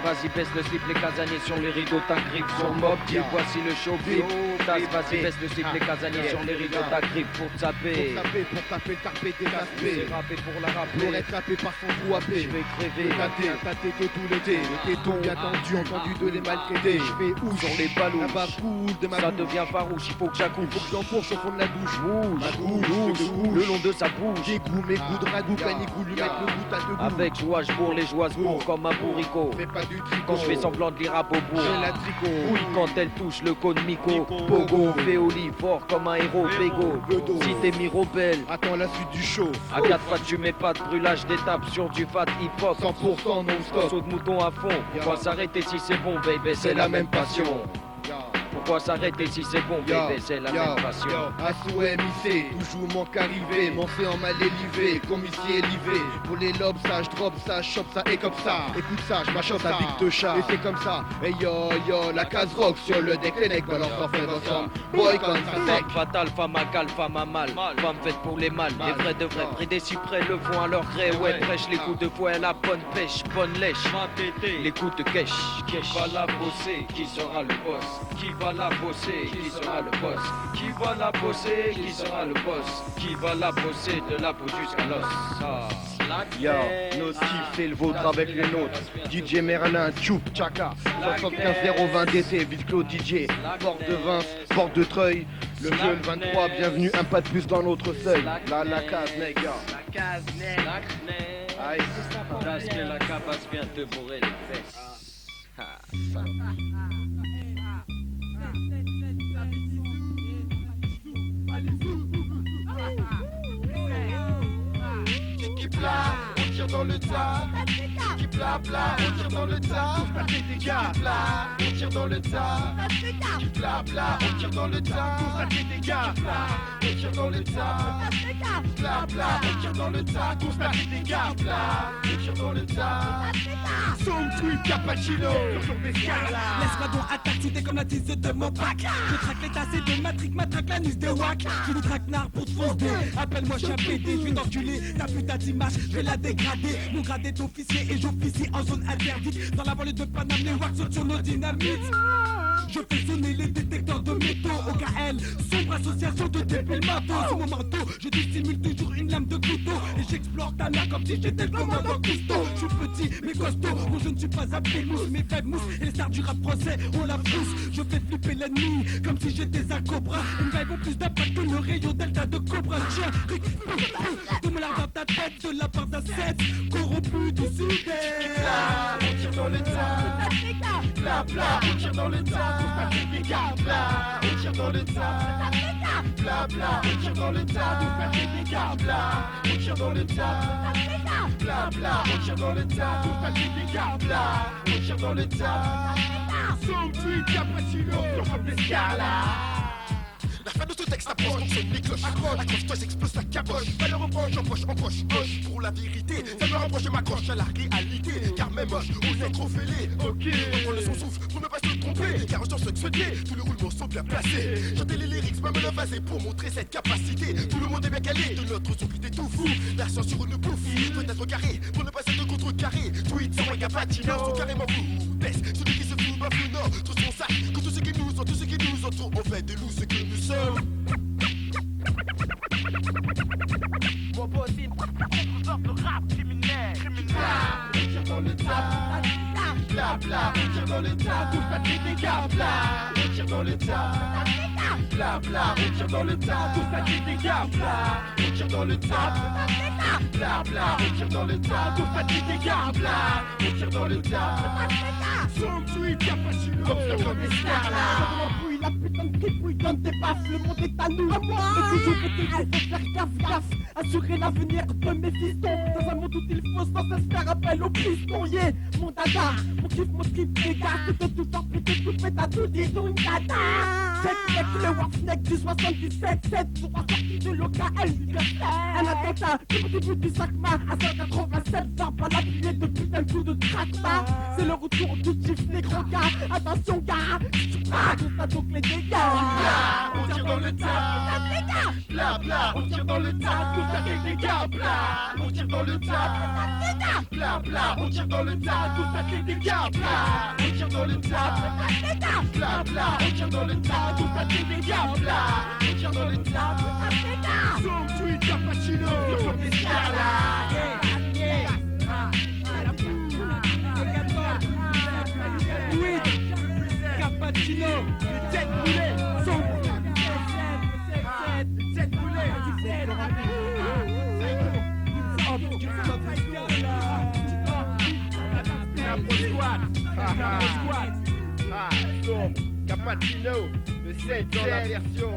Vas-y, baisse le slip, les casaniers sur les rideaux, ta grippe. Sur Mob Deep, voici le show pip. Vas-y, baisse le slip, les casaniers sur les rideaux, ta grippe. Pour taper, Pour taper, carper, dégasper. c'est rappé pour la Pour rappeler. être tapé par son trou à Je paix. vais crever. Tâter que tout l'été. Les tétons bien tendus, entendu de les maltraiter. Je fais où Sur les ballots, Un bas cool de ma ça bouche. devient farouche, il faut que j'accouche. Faut que j'enfourche au fond de la douche. Bouge, Ma bouche, le long de sa bouche. J'ai goût, mes goûts de ragoût, canicou, lui mettre le goût à deux goûts. Avec joie, je bourre les joies bourre comme un bourricot. Fais pas du tricot. Quand je fais semblant de lire à bobo. J'ai la tricot. Oui, quand elle touche le cône Miko. Pogo, Féoli, fort comme un héros, Bégo. Bedo. Si t'es Mirobel, Attends la suite du show. à 4 pattes tu mets pas de brûlage d'étape sur du fat hip-hop. 100% non-stop. Saut de mouton à fond. Faut s'arrêter si c'est bon, baby, c'est la même passion. Pour fois s'arrêter si c'est bon, bébé, c'est la même passion. Assoué, missé, toujours manque arrivé, mon fait en mal élevé, comme ici élevé. Pour les lobes, ça je drop, ça chope, ça et comme ça. Écoute ça, je m'achante avec deux chats. Et c'est comme ça, et yo, la case rock sur le deck, les necks balance en fait ensemble. Boy, comme ça sec. Femme fatale, femme à cal, femme à mal. Femme faite pour les mâles, les vrais de vrais. Près des cyprès, le vent à leur gré. Ouais, prêche les coups de poing, la bonne pêche, bonne lèche. Les coups de cash. Qui va la bosser, qui sera le boss? Qui va la bosser, qui sera le boss? Qui va la bosser, qui sera le boss? Qui va la bosser de la peau jusqu'à l'os? Yo, notre kiff c'est le vôtre avec les nôtres. DJ Merlin, Tchoup, Tchaka 75 020 DT, Vite-Clos DJ, Porte de Vince, Porte de Treuil. Le jeune 23, bienvenue, un pas de plus dans notre seuil. La case, nègre. La case, nègre. Aïe, parce que la capace vient te bourrer les fesses. On tire dans le tas, qui bla bla, on tire dans le tas, des dégâts, on tire dans le tas, qui bla bla, on tire dans le tas, des dégâts, on tire dans le tas, bla bla, on tire dans le tas, des dégâts, on tire dans le tas. Son tweet cappuccino, sur des scala. Laisse-moi donc attaque, tout est comme la tise de mon pack. Je traque les tassés de matrique, matraque l'anus de wack. Je nous traquenard pour te foncer. Appelle-moi, je suis un PD, je vais t'enculer. Ta putain d'image, je vais la dégrader. Mon grade est officier et j'officie en zone interdite. Dans la vallée de Paname, les wacks sautent sur nos dynamites. Je fais sonner les détecteurs de métaux. OKL, sombre association de débiles matos. Sur mon manteau, je dissimule toujours une lame de couteau. Et j'explore ta mère comme si j'étais le commandant Cousteau. Je suis petit mais costaud, non je ne suis pas un pémousse. Mes faibles mousses et les stars du rap français, on la frousse. Je fais flipper l'ennemi comme si j'étais un cobra. Une vague vaut plus d'impact que le rayon delta de cobra. Tiens, Rick, de me dans ta tête de la part d'un 7 corrompu du sud-est. On tire dans le tas, bla bla, on tire dans le tas. On tire dans le tas, bla bla, on tire dans le tas, on tire dans le tas, bla bla, on tire dans le tas, on tire dans le tas. Son tweet cappuccino sur des scala. La fin de ce texte approche, on sonne les cloches. Accroche-toi, j'explose la caboche. Valeur reproche, empoche, encoche, hoche. Pour la vérité, ça me rapproche, je m'accroche à la réalité. Car même moche, on est trop fêlé. Ok, on prend son souffle pour ne pas se tromper. Car sur ce pied, tous les roulements sont bien placés. Chanter les lyrics, même le vaser pour montrer cette capacité. Tout le monde est bien calé, de notre son qui tout fou. L'accent sur une bouffe, doit être carré pour ne pas être contre-carré. Tweet sans un capatino, sont carrément fous. Baisse, celui qui se fout, bah fou, non. Tout son sac, que tous ceux qui nous ont, tous ceux qui nous entourent. On fait de nous ce que nous sommes. Mon possible, sorte de rap criminel. On tire dans le tas, bla bla, on tire dans le tas, tout ça des dégâts, bla, on tire dans le tas, bla bla, on tire dans le tas, tout ça des dégâts, bla, on tire dans le tas, bla bla, on tire dans le tas, tout ça des dégâts, bla, on tire dans le tas. Son tweet cappuccino, comme des scala. La putain de débrouille donne des baffes, le monde est à nous. Mais toujours faut-il faut faire gaffe. Assurer l'avenir de mes fistons. Dans un monde où il faut sans cesse faire appel au piston. Yeah, mon dada, mon kiff, mon trip, les gars. C'est de tout temps, pété, tout fait à tout, disons une dada. C'est avec le Warfneck du 77, 7 pour la sortie de l'OKL. Un attentat, du début du SACMA à 187, 20 par l'appuyé de putain de coup de tracma. C'est le retour du chief, les gros gars. Attention, gars, ça donc les dégâts. On tire dans le tas, bla bla, on tire dans le tas, tout ça des dégâts, bla, on tire dans le tas, bla bla, on tire dans le tas, tout ça des dégâts, bla, on tire dans le tas, bla bla, on tire dans le tas, tout ça des dégâts, bla, on tire dans le tas. Son tweet cappuccino, sur des scala. Cappuccino, tête brûlée, sombre. Tête brûlée, Cappuccino, le 7 dans la version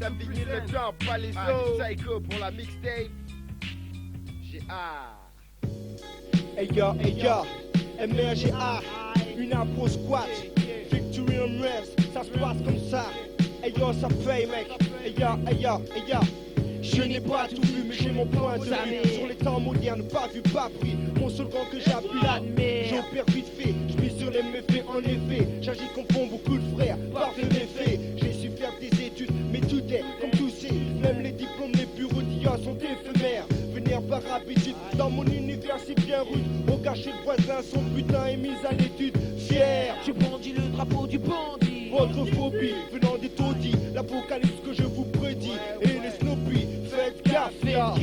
d'Abdigny le temps, pas les autres. Psycho pour la mixtape. G.A. Hey yo, MRGA, une impro squat. Victory real mess, ça se passe comme ça. Hey yo, ça paye mec. Hey yo, hey yo, hey yo. Je n'ai pas tout vu, mais j'ai mon point de vue sur les temps modernes, pas vu, pas pris. Mon seul camp que j'appuie l'admet. J'opère vite fait, je vis sur les méfaits en effet. J'agis comme font beaucoup de frères, parfait méfait. J'ai su faire des études, mais tout est comme tout c'est. Même les diplômes les plus rudimentaires sont éphémères. Venir par habitude, dans mon univers c'est bien rude. Au cachet le voisin, son putain est mis à l'étude. Fier, je brandis le drapeau du bandit. Votre phobie venant des taudis, l'apocalypse que je vous prédis. Et les Snoopy, faites gaffe, ya.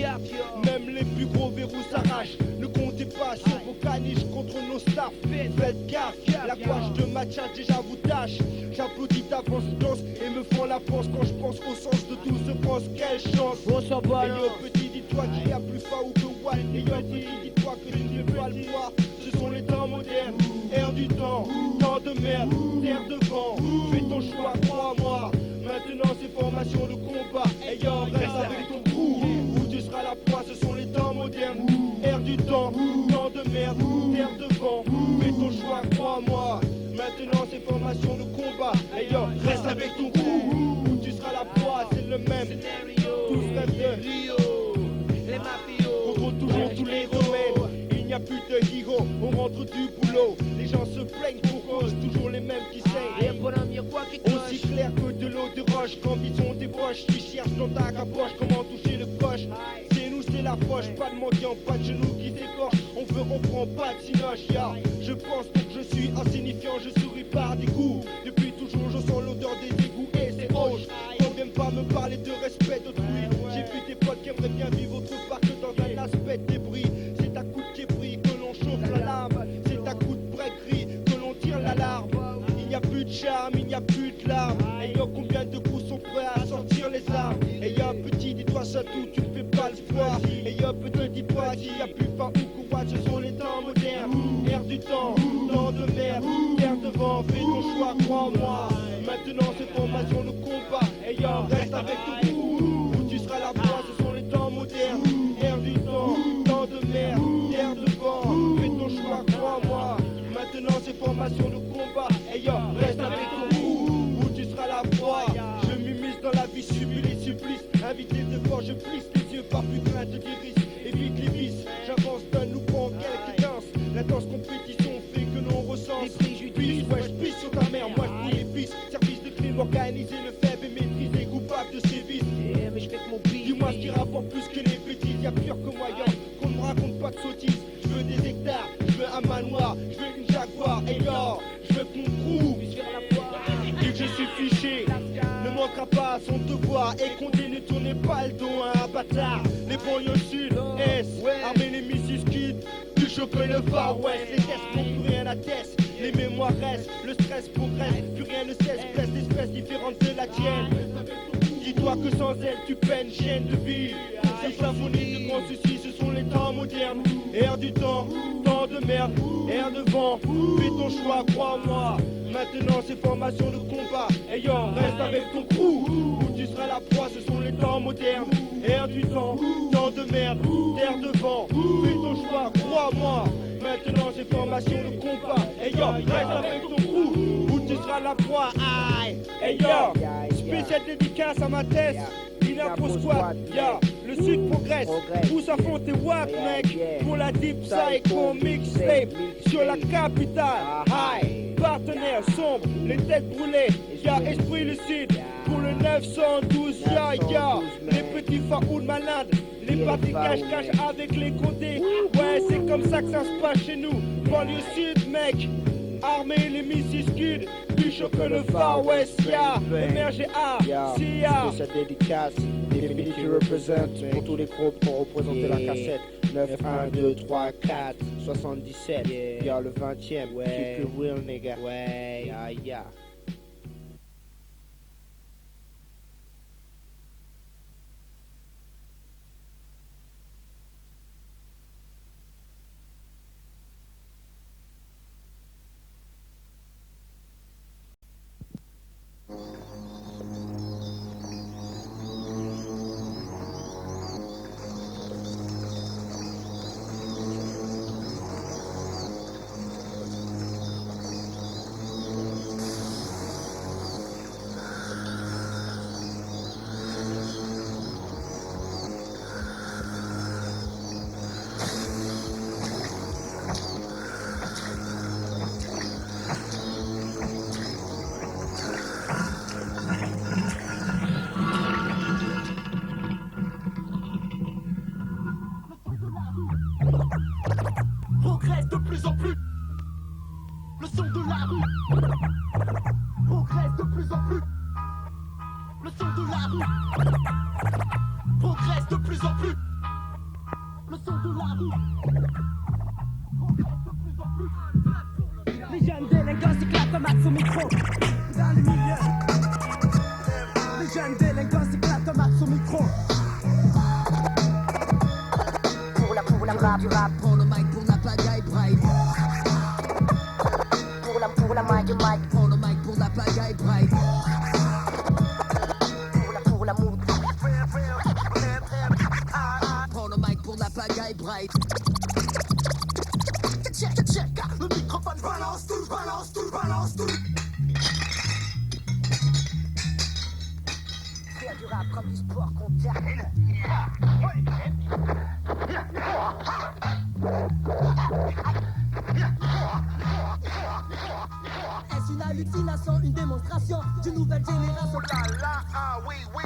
Même les plus gros verrous s'arrachent. Ne comptez pas sur vos caniches contre nos staffs. Faites gaffe, la gouache de ma tchatche déjà vous tâche. J'applaudis d'avance, danse et me font la France quand je pense au sens de tout se pense. Quelle chance. Et yo petit, dis-toi qu'il y a plus fa ou que Watt. Et yo petit, dis-toi que tu ne peux pas le voir. Ce sont les temps modernes, air du temps, temps de merde, terre de vent. Fais ton choix, crois-moi. Maintenant c'est formation de combat. Et yo, reste avec ton crew. Où tu seras la proie, ce sont les temps modernes. Air du temps, temps de merde, terre de vent. Fais ton choix, crois-moi. Maintenant c'est formation de combat. Et yo, reste avec ton crew. Où tu seras la proie, c'est le même. Tous rêvent de Rio. Les mafios contrôlent toujours tous les domaines. Il n'y a plus de héros, on rentre du boulot. Les gens se plaignent pour cause, toujours les mêmes qui saignent. Aussi clair que de l'eau de roche. Quand ils sont des poches, tu cherches dans ta capoche comment toucher le coche. C'est nous, c'est la poche, pas de mendiant, pas de genoux qui s'écorchent. On veut, on prend pas de sinoche, ya. Je pense donc je suis insignifiant, je souris par des coups. Depuis toujours, je sens l'odeur des égouts et c'est hoche. On n'aime pas me parler de respect d'autrui. J'ai vu des potes qui aimeraient bien vivre autre part que dans un aspect de débris. C'est à coup de képris que l'on chauffe la lame. C'est à coup de break-gris que l'on tire l'alarme. Il n'y a plus de charme, il n'y a plus de larmes. Et yo, combien de coups sont prêts à sortir les armes. Et yo, petit, dis-toi ça tout, tu ne fais pas le froid. Et yo, petit, dis-toi qu'il n'y a plus faim ou quoi, ce sont les temps modernes. Air du temps, temps de merde, terre de vent, fais ton choix, crois-moi. Maintenant, c'est formation de combat. Et yo, reste avec ton crew. Où tu seras la proie, ce sont les temps modernes. Air du temps, temps de merde, terre de vent, fais ton choix, crois-moi. Maintenant c'est formation de combat. Et yo, reste avec ton crew. Où tu seras la proie. Je m'immisce dans la vie, subis les supplices. Invité de fort, je plisse les yeux par plus crainte d'iris. Évite les vices, j'avance d'un nous prend quelques danses. L'intense compétition fait que l'on recense les préjudices. Ouais, je pisse sur ta mère, moi je fous les pistes. Service de crime organisé, le faible et maîtrisé, coupable de sévices. Mais je fais que mon beat. Dis-moi ce qui rapporte plus que les bêtises. Y'a pire que moi, yo, qu'on ne me raconte pas de sottises. Je veux des hectares, je veux un manoir, je veux une Jaguar, et yo, je veux que mon crew. Vu que je suis fiché, ne manquera pas à son devoir et continue de tourner pas le dos à un bâtard. Les banlieues sud, est, armés les missiles kids, plus chaud que le Far West. Les tests n'ont plus rien à test, les mémoires restent, le stress progresse, plus rien ne cesse, presse d'espèces différentes de la tienne. Dis-toi que sans elle tu peines, chienne de vie. Ces symphonies de grands soucis, ce sont les temps modernes. Air du temps, temps de merde, air de vent. Fais ton choix, crois-moi. Maintenant c'est formation de combat. Et yo, reste avec ton crew. Où tu seras la proie, ce sont les temps modernes. Air du temps, temps de merde, terre de vent. Fais ton choix, crois-moi. Maintenant c'est formation de combat. Et yo, reste avec ton crew. Où tu seras la proie. Aïe. Et yo, spécial dédicace à ma thèse. Inapro squad, ya, le sud progresse. Pousse à fond tes waps, mec. Pour la deep psycho mixtape sur la capitale. High, partenaire sombre, les têtes brûlées. Y'a esprit lucide pour le 912. Ya, les petits faouls malades. Les parties cache-cache avec les côtés. Ouais, c'est comme ça que ça se passe chez nous. Banlieue sud, mec. Armée, les missiles scud, plus chaud que le Far West, ya. MRGA, CIA. Spécial dédicace, Infinity Represent pour tous les groupes qui ont représenté la cassette. 9, 1, 2, 3, 4, 77. Y'a le 20ème, keep it real, nigga. Ouais, ya. Le son de la rue progresse de plus en plus. Le son de la rue progresse de plus en plus. Le son de la rue progresse de plus en plus. Les jeunes délinquants s'éclatent au max au micro. Dans les milieux. Les jeunes délinquants s'éclatent au max au micro. Pour la rap, prends le mic pour la pagaille bright. Pour la mic, prends le mic pour la pagaille bright. Pour la mood. Prends le mic pour la pagaille bright. Check, le microphone balance tout, balance tout, balance tout. Faire du rap comme du sport qu'on termine. Est-ce une hallucination, une démonstration d'une nouvelle génération? Ah oui, oui.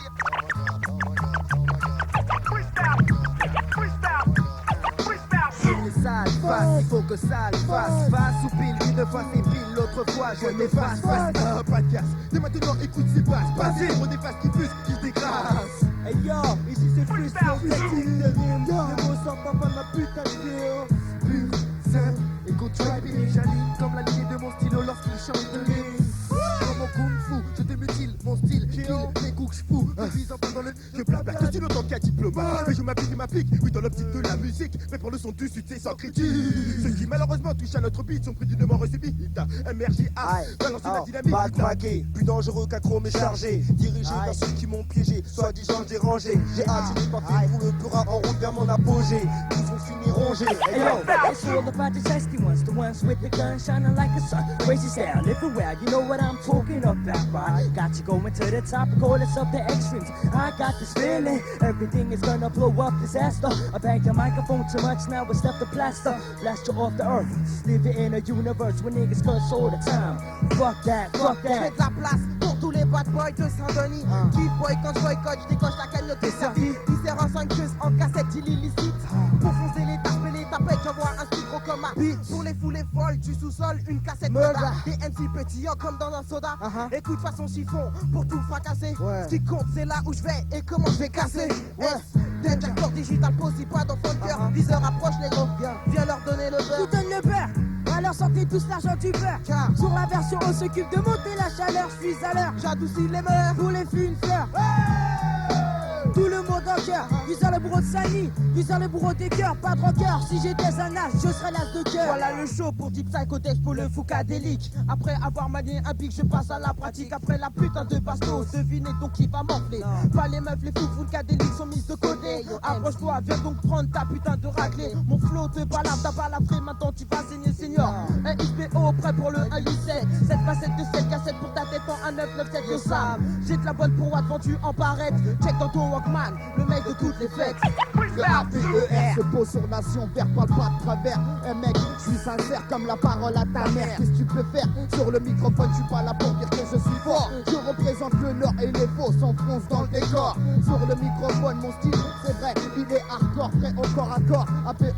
Sale face, il faut que sale fasse face ou pile, une fois c'est pile, l'autre fois je m'efface. Ah, pas de casse. Dès maintenant, écoute, c'est passé. On dépasse qui plus, qui dégrasse. Hey yo, ici c'est freestyle, flexible de rime. Les mots sortent pas de ma putain de feel. Pur, simple, écoute, tribe et j'aligne comme la lignée de mon stylo lorsqu'il chante de ligne. Comme mon kung fu, je démutile mon style, kill les coups fous. Je vis en pendant le que blabla, que tu n'entends qu'un diplôme. Mais je m'applique, oui, dans l'optique de la musique. Mais pour le son du sud, c'est sans critique. Ceux qui malheureusement touchent à notre beat sont pris d'une mort subite. MRGA, balancer la dynamique. Pas craqué, plus dangereux qu'un chrome chargé. Dirigé vers ceux qui m'ont piégé, soi-disant dérangé. J'ai attiré par tes roues, le pura en route vers mon apogée. Tous vont finir rongés. Hey yo, it's all about the testy ones, the ones with the gun shining like a sun. Crazy style, everywhere, you know what I'm talking about, right? Got you going to the top, regardless of the extremes. I got this feeling, everything is gonna blow up, disaster. I banged your microphone too much, now it's left the plaster. Blast you off the earth, living in a universe where niggas cuss all the time. Fuck that, fuck that. J'ai de la place pour tous les bad boys de Saint-Denis. Qui boy quand je boycotte, je décoche la cagnotte des servis. Qui sert en 5 queues en cassette illicite. Pour foncer les tapes et les tapettes, j'envoie un micro comme un beat. Pour les foules folles du sous-sol, une cassette Murda. Des MC pétillants comme dans un soda. Écoute façon chiffon pour tout fracasser. Ce qui compte c'est là où je vais et comment je vais casser. Danger Corps digital possible, pas d'enfant de cœur. 10 heures approche les gros, viens leur donner le beurre. Vous donne le beurre. Alors sortez tous l'argent du beurre. Car sur la version on s'occupe de monter la chaleur. Je suis à l'heure. J'adoucis les mœurs. Pour les filles une fleur. Tout le monde en cœur, visant le bourreau de Sani, visant le bourreau des cœurs, pas de rancœur. Si j'étais un as, je serais l'as de cœur. Voilà le show pour Deep Psychodex pour le foucadélique. Après avoir manié un pic, je passe à la pratique. Après la putain de bastos, devinez donc qui va m'enfler. Pas les meufs, les fous foucadéliques sont mises de côté. Approche-toi, viens donc prendre ta putain de raclée. Mon flow te balade, t'as pas la frais, maintenant tu vas saigner senior. Un XPO prêt pour le 187. Cette facette de 7 cassettes pour ta tête en 1997 de Sam. J'ai de la bonne pour Watt vendue en barrette. Check dans ton Walkman, le mec de toutes les fêtes. Le APER se pose sur nation, perd pas le pas de travers. Un mec, je suis sincère comme la parole à ta mère. Qu'est-ce que tu peux faire sur le microphone? Je suis pas là pour dire que je suis fort. Je représente le Nord et les faux s'enfoncent dans le décor. Sur le microphone, mon style, c'est vrai, il est hardcore, prêt au corps à corps. APER,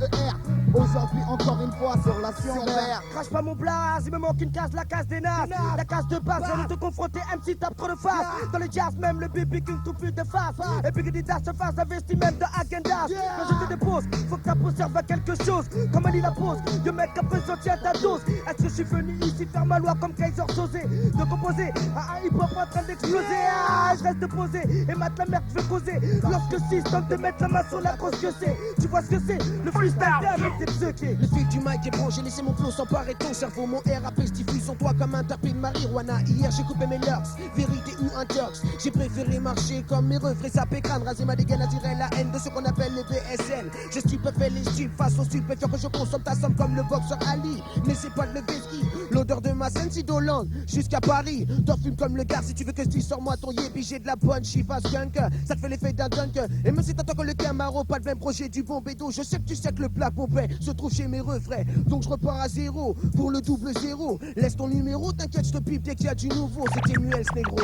aujourd'hui encore une fois sur la Sion vert. Crache pas mon blaze, il me manque une case, la case des nazes. La case de base, viens de te confronter, MC tape trop de face. Dans les jazz, même le bébé qui ne trouve plus de face. Et puis que dit se face, investi même de agendas. Quand je te dépose, faut que ta peau serve à quelque chose. Comme elle dit la pose, yo mec a besoin de ta dose. Est-ce que je suis venu ici faire ma loi comme Kaiser Sosé? De composer à un hip-hop en train d'exploser. Ah, je reste posé et mate la merde, je veux causer. Lorsque 6 tente de mettre la main sur la grosse que c'est. Tu vois ce que c'est? Le freestyle avec des pseuqués. Le fil du mic est branché, laissez mon flow s'emparer ton cerveau. Mon RAP se diffuse en toi comme un tapis de marijuana. Hier j'ai coupé mes locks, vérité ou un tox. J'ai préféré marcher comme mes refrains, saper crâne, raser ma dégaine, attirer la haine de ce qu'on appelle les BSN. Je stupéfais les styles face aux stupéfiants que je consomme ta somme comme le boxeur Ali. N'essaie pas de lever ski, l'odeur de ma scène si d'Hollande jusqu'à Paris. T'en fumes comme le gars si tu veux que je dise sors-moi ton yébi. J'ai de la bonne chifa skunk, ça te fait l'effet d'un dunk. Et même si t'attends que le Camaro, pas le même projet du bon bédo. Je sais que tu sais que le plat Pompey se trouve chez mes refrains. Donc je repars à zéro pour le double zéro. Laisse ton numéro, t'inquiète, je te pipe dès qu'il y a du nouveau. C'était Muels Negro.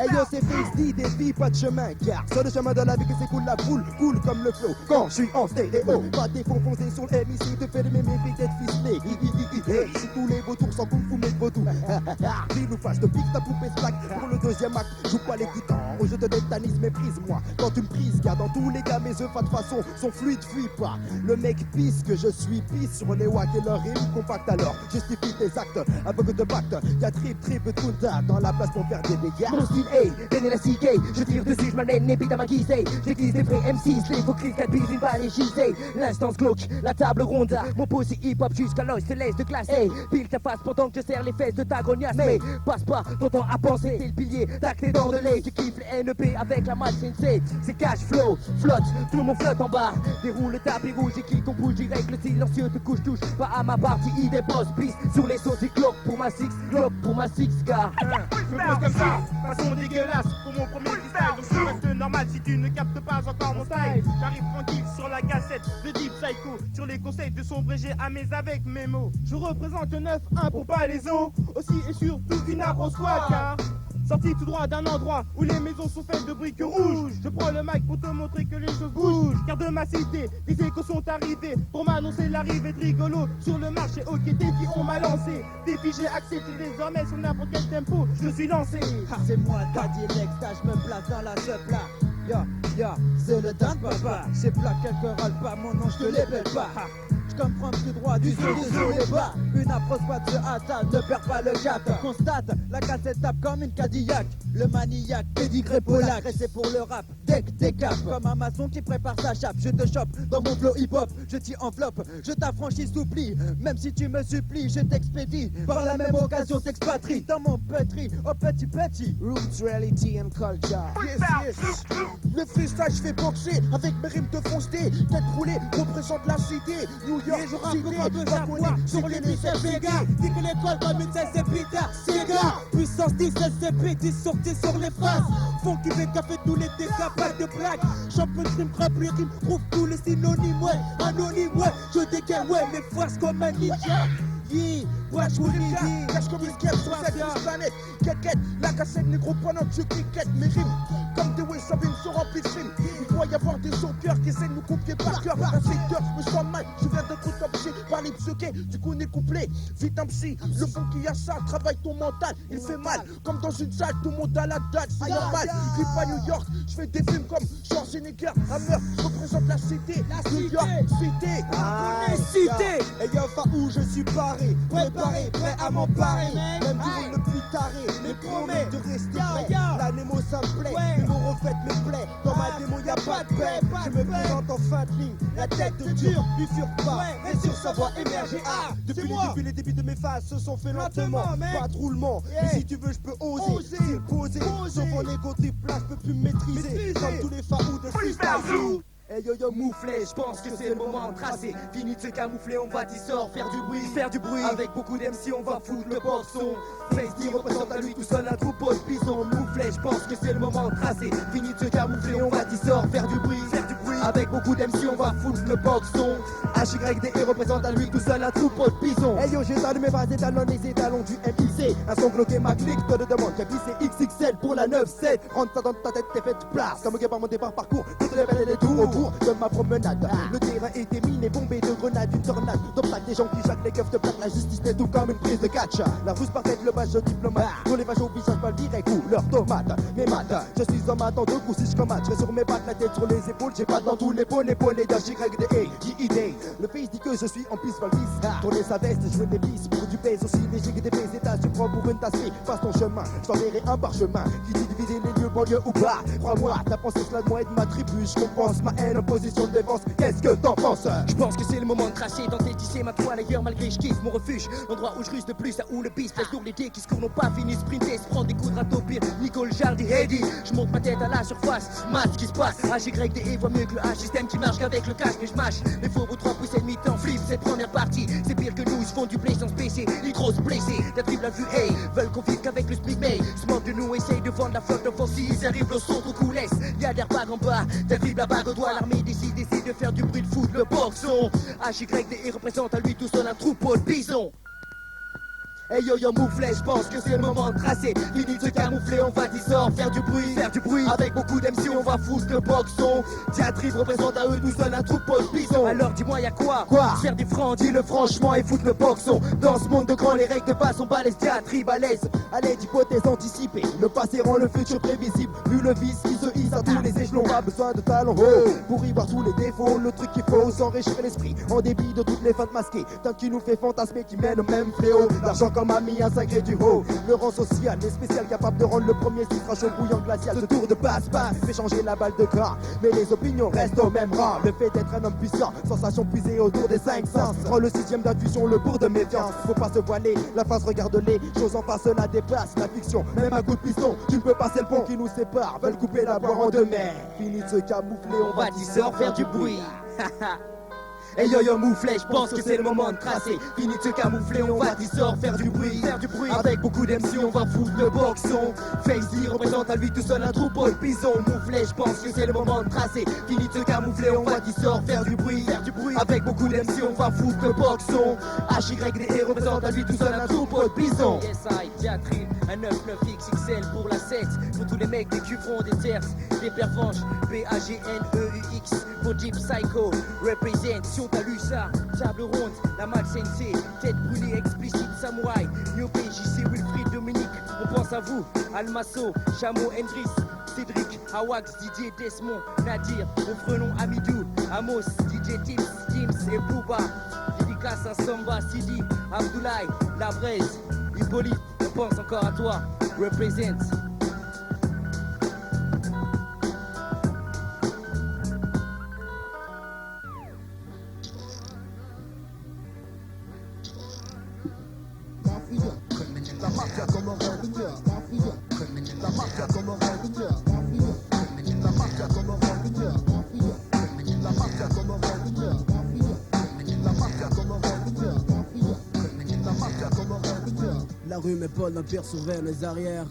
Hey yo, c'est Face des filles, pas de chemin. Car sur le chemin de la vie que c'est cool, la foule coule comme le flot. Quand je suis en stéréo, pas des fonds foncés sur le MIC, te fait les mêmes d'être ficelé. Hey, si tous les vautours sont kung fu, mais vautours. Pile ou face, te pique ta poupée slack. Pour le deuxième acte, joue pas les titans. Au jeu de détanisme, méprise-moi. Quand tu me prises, car dans tous les cas, mes œufs, de façon, sont fluides, fuis pas. Le mec pisse que je suis pisse sur les wacks et leur rime compacte alors. Justifie tes actes, aveugle de pacte. Y'a trip de Kunta dans la place pour faire des dégâts. Mon style, hey, Ben élastique, je tire dessus, je m'amène, et bite à ma guisée. J'église des vrais M6, les faux clics, 4 billes, une balle et gisée. L'instance glauque, la table ronde. Mon posé hip-hop jusqu'à l'os, se laisse de classe. Hey, pile ta face pendant que je serre les fesses de ta grognasse. Mais passe pas ton temps à penser, t'es le pilier, tac tes dents de lait. Tu kiffes les NEP avec la machine C. C'est cash flow, flotte, tout le monde flotte en bas. Déroule le tapis rouge et qui ton bouge direct. Le silencieux te couche, touche pas à ma partie. Idée boss, pisse sur les sauces et cloques pour ma six, cloque pour ma six, car. Je me pose comme ça, façon dégueulasse pour mon premier freestyle. Donc je reste normal si tu ne captes pas encore mon style. J'arrive tranquille sur la cassette de Deep Psycho. Sur les conseils de sombre j'ai à mes avec mes mots. Je représente le 9-1 pour pas les os. Aussi et surtout une arbre squad car sorti tout droit d'un endroit où les maisons sont faites de briques rouges. Je prends le mic pour te montrer que les choses bougent. Car de ma cité, des échos sont arrivés pour m'annoncer l'arrivée de rigolo. Sur le marché, ok, défi on m'a lancé. Défi j'ai accepté désormais sur n'importe quel tempo. Je suis lancé. Ah, c'est moi, Daddy Lex, je me place dans la seule là. Ya, c'est le Dan Papa. C'est plat, quelqu'un râle pas, mon nom, je te l'épelle pas. Je comprends plus droit du sol les bas. Une approche pas de hâte, ne perds pas le cap. Constate, la cassette tape comme une Cadillac. Le maniaque, pédigré polac, et c'est pour le rap. Deck, décap, comme un maçon qui prépare sa chape. Je te chope dans mon flow hip-hop, je t'y enveloppe. Je t'affranchis, s'oublie, même si tu me supplies, je t'expédie. Par la même occasion, t'expatrie dans mon pétri, au petit. Roots, reality and culture. Yes. Le freestyle, je fais boxer avec mes rimes de foncé. Tête roulée, représente la cité. New York, je rappe de savoir sur les lycées Vega. Dis que l'école comme une c'est Peter Sega. Puissance 10, SCP, 10 sorties sur les faces. Font qui fait café tous les dégâts, pas de blague. Champion de rime, frappe les rimes, trouve tous les synonymes, ouais. Anonyme, ouais. Je dégaine, ouais, mes forces comme un ninja. Yeah, watch what it is. Cache comme une guerre sur cette planète. Quête, la cassette négro pendant que je cricket mes rimes. Comme des West Savine se remplit de rimes. Il doit y avoir des auteurs qui essaient de nous copier par cœur. Un secteur, je me sens mal, je viens d'être touché par les pseuquets. Du coup, on est couplé, vite un psy. Le fond qui a ça, travaille ton mental. Il fait mal, comme dans une salle, tout le monde à la date, c'est normal. Je vis pas New York, je fais des films comme Schwarzenegger, Hammer. Je représente la cité, New York, cité. Cité. Et y'a pas où je suis paré, préparé, prêt à m'emparer. Même du monde le plus taré, mais promets de rester prêt. La Nemo ça me plaît, les mots reflètent mes plaies. Dans ma démo y'a pas de paix, je me présente en fin de ligne. La tête de dur, bifurque pas, et sur sa voix émerger. Ah, depuis les débuts de mes phases se sont fait lentement, pas de roulement. Mais si tu veux, je peux oser, poser. Sauf en égo triple, je peux plus me maîtriser. Comme tous les faous de freestyle. Hey yo yo mouflé, je pense que c'est le moment de tracer. Fini de se camoufler, on va dissort, faire du bruit. Avec beaucoup d'MC, on va foutre le boxon. Face D représente à lui tout seul un troupeau de bisons. Mouflé, je pense que c'est le moment de tracer. Fini de se camoufler, on va dissort, faire du bruit. Avec beaucoup d'MC, on va foutre le boxon. HYDE représente à lui tout seul un troupeau de bisons. Hey yo, j'ai allumé mes étalons, les étalons du MIC. Un son bloqué, ma clique, te le demande. J'ai c'est XXL pour la 9-7. Rentre ça dans ta tête, t'es fait place. Comme par mon départ parcours, toutes les belles et les tours au cours de ma promenade. Le terrain était miné, bombé de grenades, une tornade. D'obstacles, des gens qui jacquent les keufs de plaque. La justice n'est tout comme une prise de catch. La rousse par tête, le badge diplomate. Pour les vaches au visage, pas le direct ou leur tomate. Mes maths, je suis en maths en deux coups si je commate. Je sur mes pattes, la tête sur les épaules. J'ai pas dans tous les pôles, épaulé d'HYDE, JID. Le pays dit que je suis en piste valvis. Tourner sa veste, jouer des pistes pour du pèse aussi. Les gigs des états, tu prends pour une tasse. Passe ton chemin, je t'enverrai un parchemin qui dit diviser les lieux, banlieue ou pas. Crois-moi, ta pensée cela de moi et de ma tribu. Je compense ma haine en position de défense. Qu'est-ce que t'en penses? Je pense que c'est le moment de tracer, tenter de tisser ma toile ailleurs malgré je kiffe mon refuge. L'endroit où je ruse de plus, là où le piste laisse lourd les dés qui se courent n'ont pas fini sprinter, se prendre des coups de râteau pire. Nicole Jardy, Heady, je monte ma tête à la surface. Match qui se passe, HYDE voit mieux que le H-système qui marche qu'avec le casque, mais je mâche. Les faux ou 3 pouces et demi t'en flip cette première partie. C'est pire que nous, ils se font du play sans se baisser. Les grosses blessés, ta triple a vu, hey, veulent qu'on vive qu'avec le split may. Se moquent de nous, essaye de vendre la flotte offensive. Ils arrivent au son, trop coulesse. Y'a des bagues en bas, ta triple la bague au doigt. L'armée décide de faire du bruit de foot, le boxon. HYDE représente à lui tout seul un troupeau de bisons. Hey yo yo mouflet, je pense que c'est le moment de tracer. Fini de se camoufler, on va dissort, faire du bruit. Avec beaucoup d'MC, on va foutre le boxon. Diatribe représente à eux tout seul un troupeau de bisons. Alors dis-moi y'a quoi? Faire du franc, dis-le franchement et foutre le boxon. Dans ce monde de grands, les règles de base sont balèzes, diatribe à l'aise. Allez, d'hypothèses anticipées, le passé rend le futur prévisible. Vu le vice qui se hisse à tous les échelons, pas besoin de talent pour y voir tous les défauts. Le truc qu'il faut, s'enrichir l'esprit en débit de toutes les feintes masquées. Tant qu'il nous fait fantasmer, qui mène au même fléau. L'argent comme ami, un sacré du haut. Le rang social, les spécial capable de rendre le premier titre à chaud bouillant glacial. Ce tour de passe-passe fait changer la balle de gras. Mais les opinions restent au même rang. Le fait d'être un homme puissant, sensation puisée autour des 5 sens. Prends le 6ème d'intuition, le bourg de méfiance. Faut pas se voiler, la face regarde les choses en face, la dépasse. La fiction, même un coup de piston, tu ne peux passer le pont qui nous sépare. Veulent couper la boire en deux mers. Fini de se camoufler, on va dissort faire du bruit. Hey yo yo mouflet, je pense que c'est le moment de tracer. Fini de se camoufler, on va dissort faire du bruit. Avec beaucoup d'MC, on va foutre le boxon. Facey représente à lui tout seul un troupeau de bisons. Mouflet, je pense que c'est le moment de tracer. Fini de se camoufler, on va dissort faire du bruit. Avec beaucoup d'MC, on va foutre le boxon. HYDE représente à lui tout seul un troupeau de bisons. Yes I, diatribe, un 99XXL pour la sexe. Pour tous les mecs des cuvrons, des terces, des pervenches. BAGNEUX pour Deep Psycho. Represent. T'as lu ça, table ronde, la malsensée, tête brûlée, explicite, samouraï, Nyope, JC, Wilfried, Dominique, on pense à vous, Almasso, Chameau, Hendris, Cédric, Awax, DJ Desmond, Nadir, au Frenon, Amidou, Amos, DJ Tims, Tims et Booba, dédicace à Samba, Sidi, Abdoulaye, La Braise, Hippolyte, on pense encore à toi, represent. La rue m'épaule, l'empire surveille les arrières.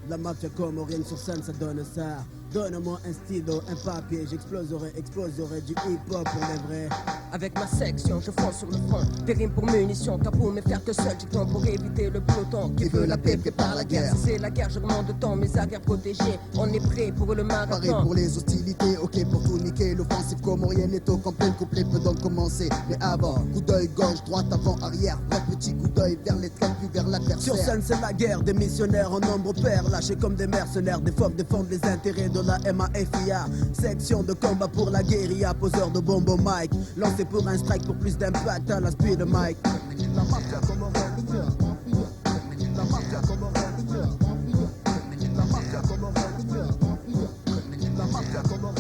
La mafia comorienne sur scène, ça donne ça. Donne-moi un stylo, un papier, j'exploserai du hip-hop pour les vrais. Avec ma section, je fonce sur le front. Des rimes pour munitions, car pour me faire que seul, j'ai temps pour éviter le peloton qui veut la paix, prépare la guerre. Si c'est la guerre, je remonte de temps, mes arrières protégées. On est prêt pour le marathon. Paré pour les hostilités, ok pour tout niquer. L'offensive comorienne est au complet, le couplet peut donc commencer. Mais avant, coup d'œil gauche, droite, avant, arrière. Vrai petit coup d'œil vers les traits, puis vers l'adversaire. Sur scène, c'est la guerre, des missionnaires en nombre pair, lâchés comme des mercenaires, des fauves défendent les intérêts de la MAFIA. Section de combat pour la guérilla, poseur de bombe au mic, lancé pour un strike pour plus d'impact à la speed de Mike. La mafia comme un religieux, la mafia comme un religieux, la mafia comme un religieux, la mafia comme un religieux.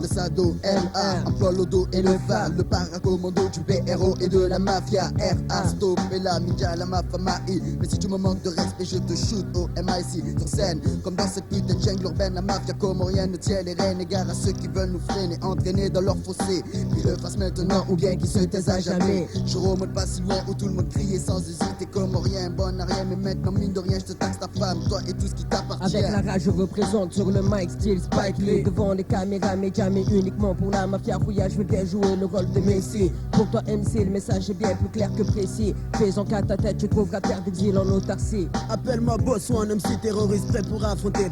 Le SADO, LA, emploie l'Odo et le VAL, le paracommando du BRO et de la mafia. RA, stop et la media, la mafia maï. Mais si tu me manques de respect, je te shoot au MIC. Sur scène, comme dans cette putain de jungle urbaine, la mafia comorienne tient les rênes. Égard à ceux qui veulent nous freiner, entraîner dans leur fossé. Qu'ils le fassent maintenant ou bien qu'ils se taisent à jamais. Je remonte pas si loin où tout le monde criait sans hésiter. Comorien, bon à rien, mais maintenant mine de rien, je te taxe ta femme, toi et tout ce qui t'appartient. Avec la rage, je représente sur le mic, style Spike Lee. Devant les caméras, mais jamais uniquement pour la mafia rouillage, je veux bien jouer le rôle de Messi. Pour toi MC, le message est bien plus clair que précis. Fais-en qu'à ta tête, tu trouveras terre d'exil en autarcie. Appelle-moi boss ou un MC terroriste prêt pour affronter.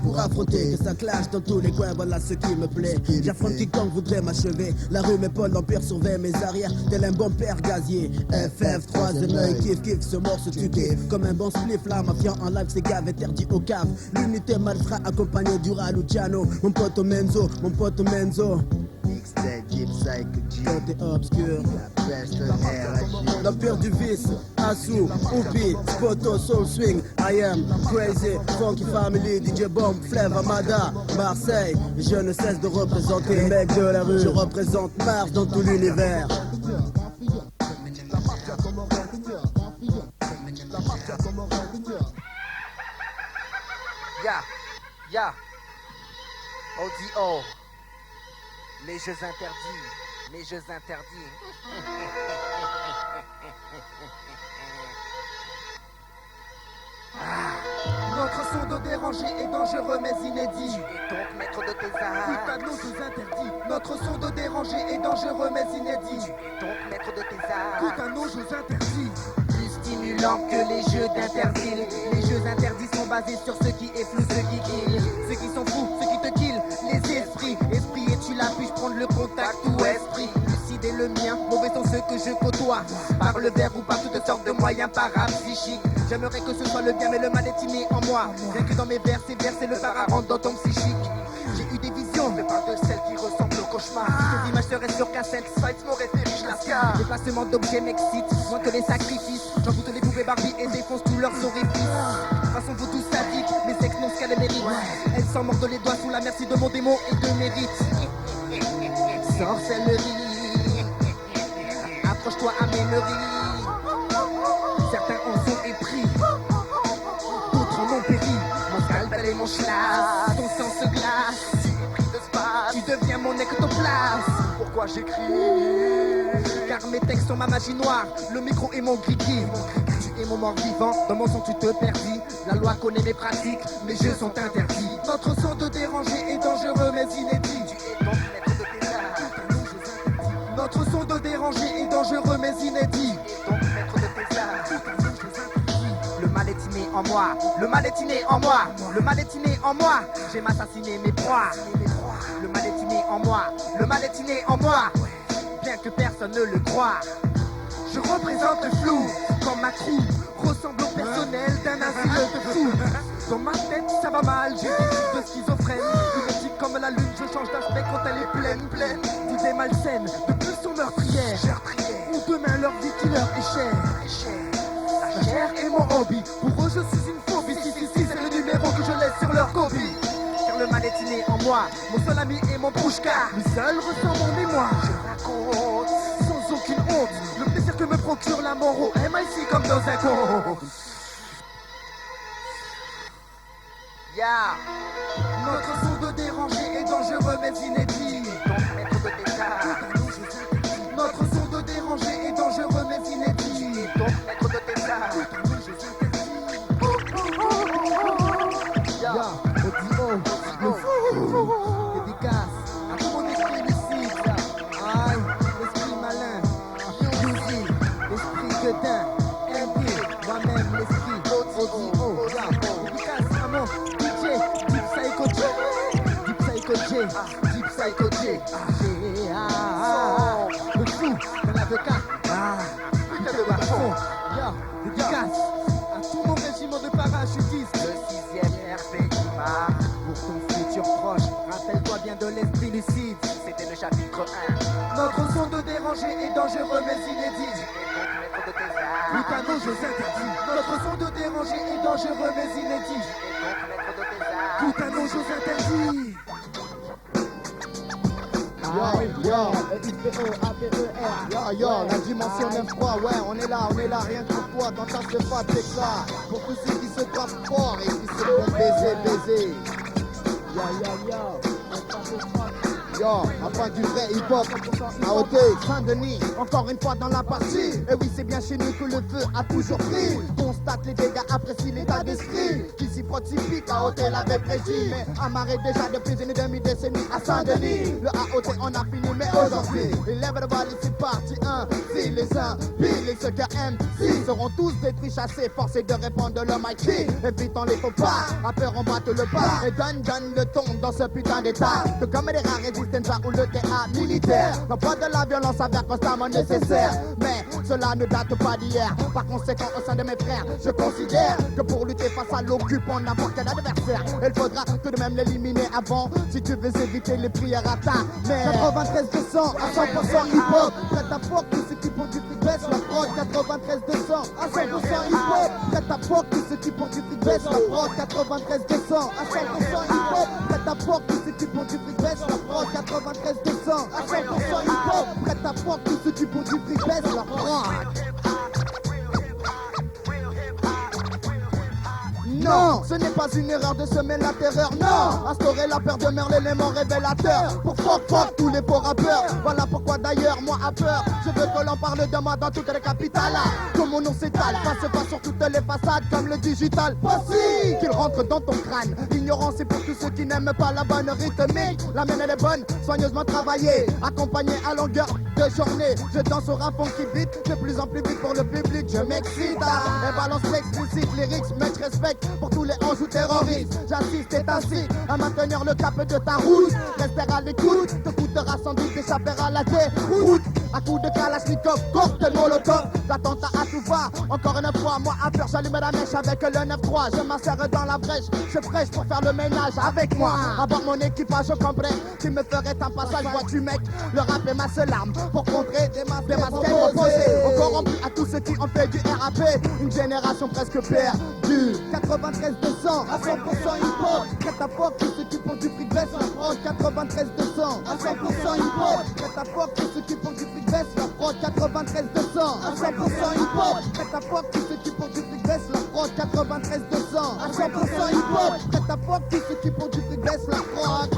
Que ça clash dans tous les coins, voilà ce qui me plaît. J'affronte quiconque voudrait m'achever. La rue m'épaule, l'empire surveille mes arrières, tel un bon père gazier. FF3 Zenoy, kiff, ce morceau tu kiffes. Comme un bon spliff, la mafia en live, c'est gave interdit au cave. L'unité malfrat accompagné du Raluciano. Mon pote Menzo. Côté obscur, l'empire du vice, Assou, Oupi, Spoto, Soul Swing, I am crazy, Funky Family, DJ Bomb, Flav, Amada, Marseille, je ne cesse de représenter les mecs de la rue, je représente Mars dans tout l'univers. Ya, ODO. Les jeux interdits. Notre son de dérangé est dangereux mais inédit. Tu es donc maître de tes arts. Putain de nos jeux interdits. Notre son de dérangé est dangereux mais inédit. Tu es donc maître de tes arts. Putain de nos jeux interdits. Plus stimulant lent que les jeux d'Interville. Les jeux interdits sont basés sur ce qui est flou, ceux qui kill. Ceux qui sont fous, ceux qui te killent, les esprits. Esprit, es-tu là, puis-je prendre le contact ou esprit? Lucide est le mien, mauvais sont ceux que je côtoie. Par le verbe ou par toutes sortes de moyens parapsychiques. J'aimerais que ce soit le bien, mais le mal est inné en moi. Rien que dans mes vers, ces vers, c'est le para rentre dans ton psychique. J'ai eu des visions, mais pas de celles qui ressemblent au cauchemar. Ces images seraient sur cassette, Spice me référie, je la scar. Les placements d'objets m'excitent, moins que les sacrifices. J'en goûte les poupées Barbie et défonce tous leurs orifices. Façon vaudou sadique, mes sexes n'ont ce qu'elle mérite. Elle s'en mord les doigts sous la merci de mon démon et de mérite. Sorcellerie, approche-toi à ménerie. Certains en sont épris, d'autres en ont péri. Mon scalpel et mon schlass, ton sang se glace. Tu es pris de space, tu deviens mon ectoplasme. Pourquoi j'écris? Car mes textes sont ma magie noire, le micro est mon gris-gris. Tu es mon mort vivant, dans mon son tu te perdis. La loi connaît mes pratiques, mes jeux sont interdits. Notre son de déranger est dangereux mais inédit. Tu es donc maître de tes arts. Notre son de déranger est dangereux mais inédit. Tu es donc maître de tes arts. Le mal est inné en moi, le mal est inné en moi, le mal est inné en moi. J'aime assassiner mes proies. Le mal est inné en moi, le mal est inné en moi. Bien que personne ne le croie. Je représente le flou, comme ma crew ressemble au personnel d'un asile de fous. Dans ma tête ça va mal, j'ai des crises de schizophrène. Lunatique comme la lune, je change d'aspect quand elle est pleine. D'idées malsaines, de pulsions meurtrières. Ou demain leur vie qui leur est chère. La chair est mon hobby, pour eux je suis une phobie. Si, c'est le numéro que je laisse sur leur copie. Car le mal est inné en moi, mon seul ami est mon bouchka. Lui seul ressent mon mémoire, je raconte sans aucune honte le plaisir que me procure la mort au MIC comme dans un conte. Yeah. Notre son de déranger est dangereux mais inédit. Donc maître de tes arts. Notre son de déranger est dangereux mais inédit. Donc maître de tes arts. Dédicace à tout mon esprit lucide. Aïe, l'esprit malin. Yuzi, l'esprit gueudin. MD, moi-même l'esprit audio. Dédicace à mon DJ, Deep Psycho J. Deep Psycho J, Deep Psycho J. Le fou, dans l'avocat. Putain de bâton. Dédicace à tout mon régiment de parachutistes. Le 6ème RP qui marche. Pour ton futur proche, rappelle-toi bien de l'esprit lucide. C'était le chapitre 1. Notre son de déranger est dangereux mais inédit. Putain nos jeux interdits. Notre son de déranger est dangereux mais inédit. Putain nos jeux interdits. Yo, la dimension 9-3, ouais, on est là, rien que pour toi, dans ta se pas, c'est ça. Pour tous ceux qui se tapent fort et qui se font baiser. Yo, enfin du vrai hip-hop, AOT, Saint-Denis, encore une fois dans la partie. Et oui, c'est bien chez nous que le feu a toujours pris. Constate les dégâts, apprécie l'état d'esprit. Qui s'y frotte, s'y pique, AOT l'avait prédit. Mais amarré déjà depuis une demi-décennie à Saint-Denis. Le AOT on a fini, mais aujourd'hui, élève le bal, c'est parti 1. Si les uns, puis les ceux qui aiment, si seront tous détruits, chassés, forcés de répondre le mic. Évitons les faux pas, à peur on batte le pas. Et donne le ton dans ce putain d'état. Que comme les rares résistants ou le TA militaire. L'emploi de la violence s'avère constamment nécessaire. Mais cela ne date pas d'hier. Par conséquent, au sein de mes frères, je considère que pour lutter face à l'occupant, n'importe quel adversaire, il faudra tout de même l'éliminer avant. Si tu veux éviter les prières à ta mère. 93 200 à 100% hip-hop. Prête à porte, tous ceux qui font du fric baisse la prod. 93 200 à 100% hip-hop. Prête à porte, tous ceux qui font du fric baisse la prod. 93 200 à 100% hip-hop. Prête à porte, tous ceux qui font du fric baisse la prod. 93 200 à 100% hip-hop. Prête à porte, tous ceux qui font du fric baisse la prod. Non, ce n'est pas une erreur de semer la terreur, non. Instaurer la peur demeure l'élément révélateur. Pour fuck tous les faux rappeurs. Voilà pourquoi d'ailleurs moi à peur je veux que l'on parle de moi dans toutes les capitales. Que mon nom s'étale, face sur toutes les façades comme le digital. Voici qu'il rentre dans ton crâne. L'ignorance c'est pour tous ceux qui n'aiment pas la bonne rythmique. La mienne elle est bonne, soigneusement travaillée, accompagnée à longueur de journée. Je danse au rap qui vite, de plus en plus vite pour le public, je m'excite. Et balance l'explicite, lyrics, mec, je respecte pour tous les anges ou terroristes. J'assiste et t'incite à maintenir le cap de ta route. Rester à l'écoute, te coûtera sans doute d'échapper à la déroute. À coup de kalachnikov, cocktail molotov, l'attentat à tout va. Encore une fois, moi à peur, j'allume la mèche avec le 9-3. Je m'insère dans la brèche, je prêche pour faire le ménage avec moi. À bord mon équipage complet, qui me ferait un passage, vois-tu mec, le rap est ma seule arme pour contrer des masques opposés. Au corrompu à tous ceux qui ont fait du RAP, une génération presque perdue. 93 200 à 100% hip-hop, catapult, tous ceux qui font du fric baisse leur prod. 93 200 à 100% hip-hop, catapult, tous ceux qui font du fric baisse leur prod. 93 200 à 100% hip-hop, catapult, tous ceux qui font du fric baisse leur prod. 93 200 à 100% hip-hop, catapult, tous ceux qui font du fric baisse leur prod.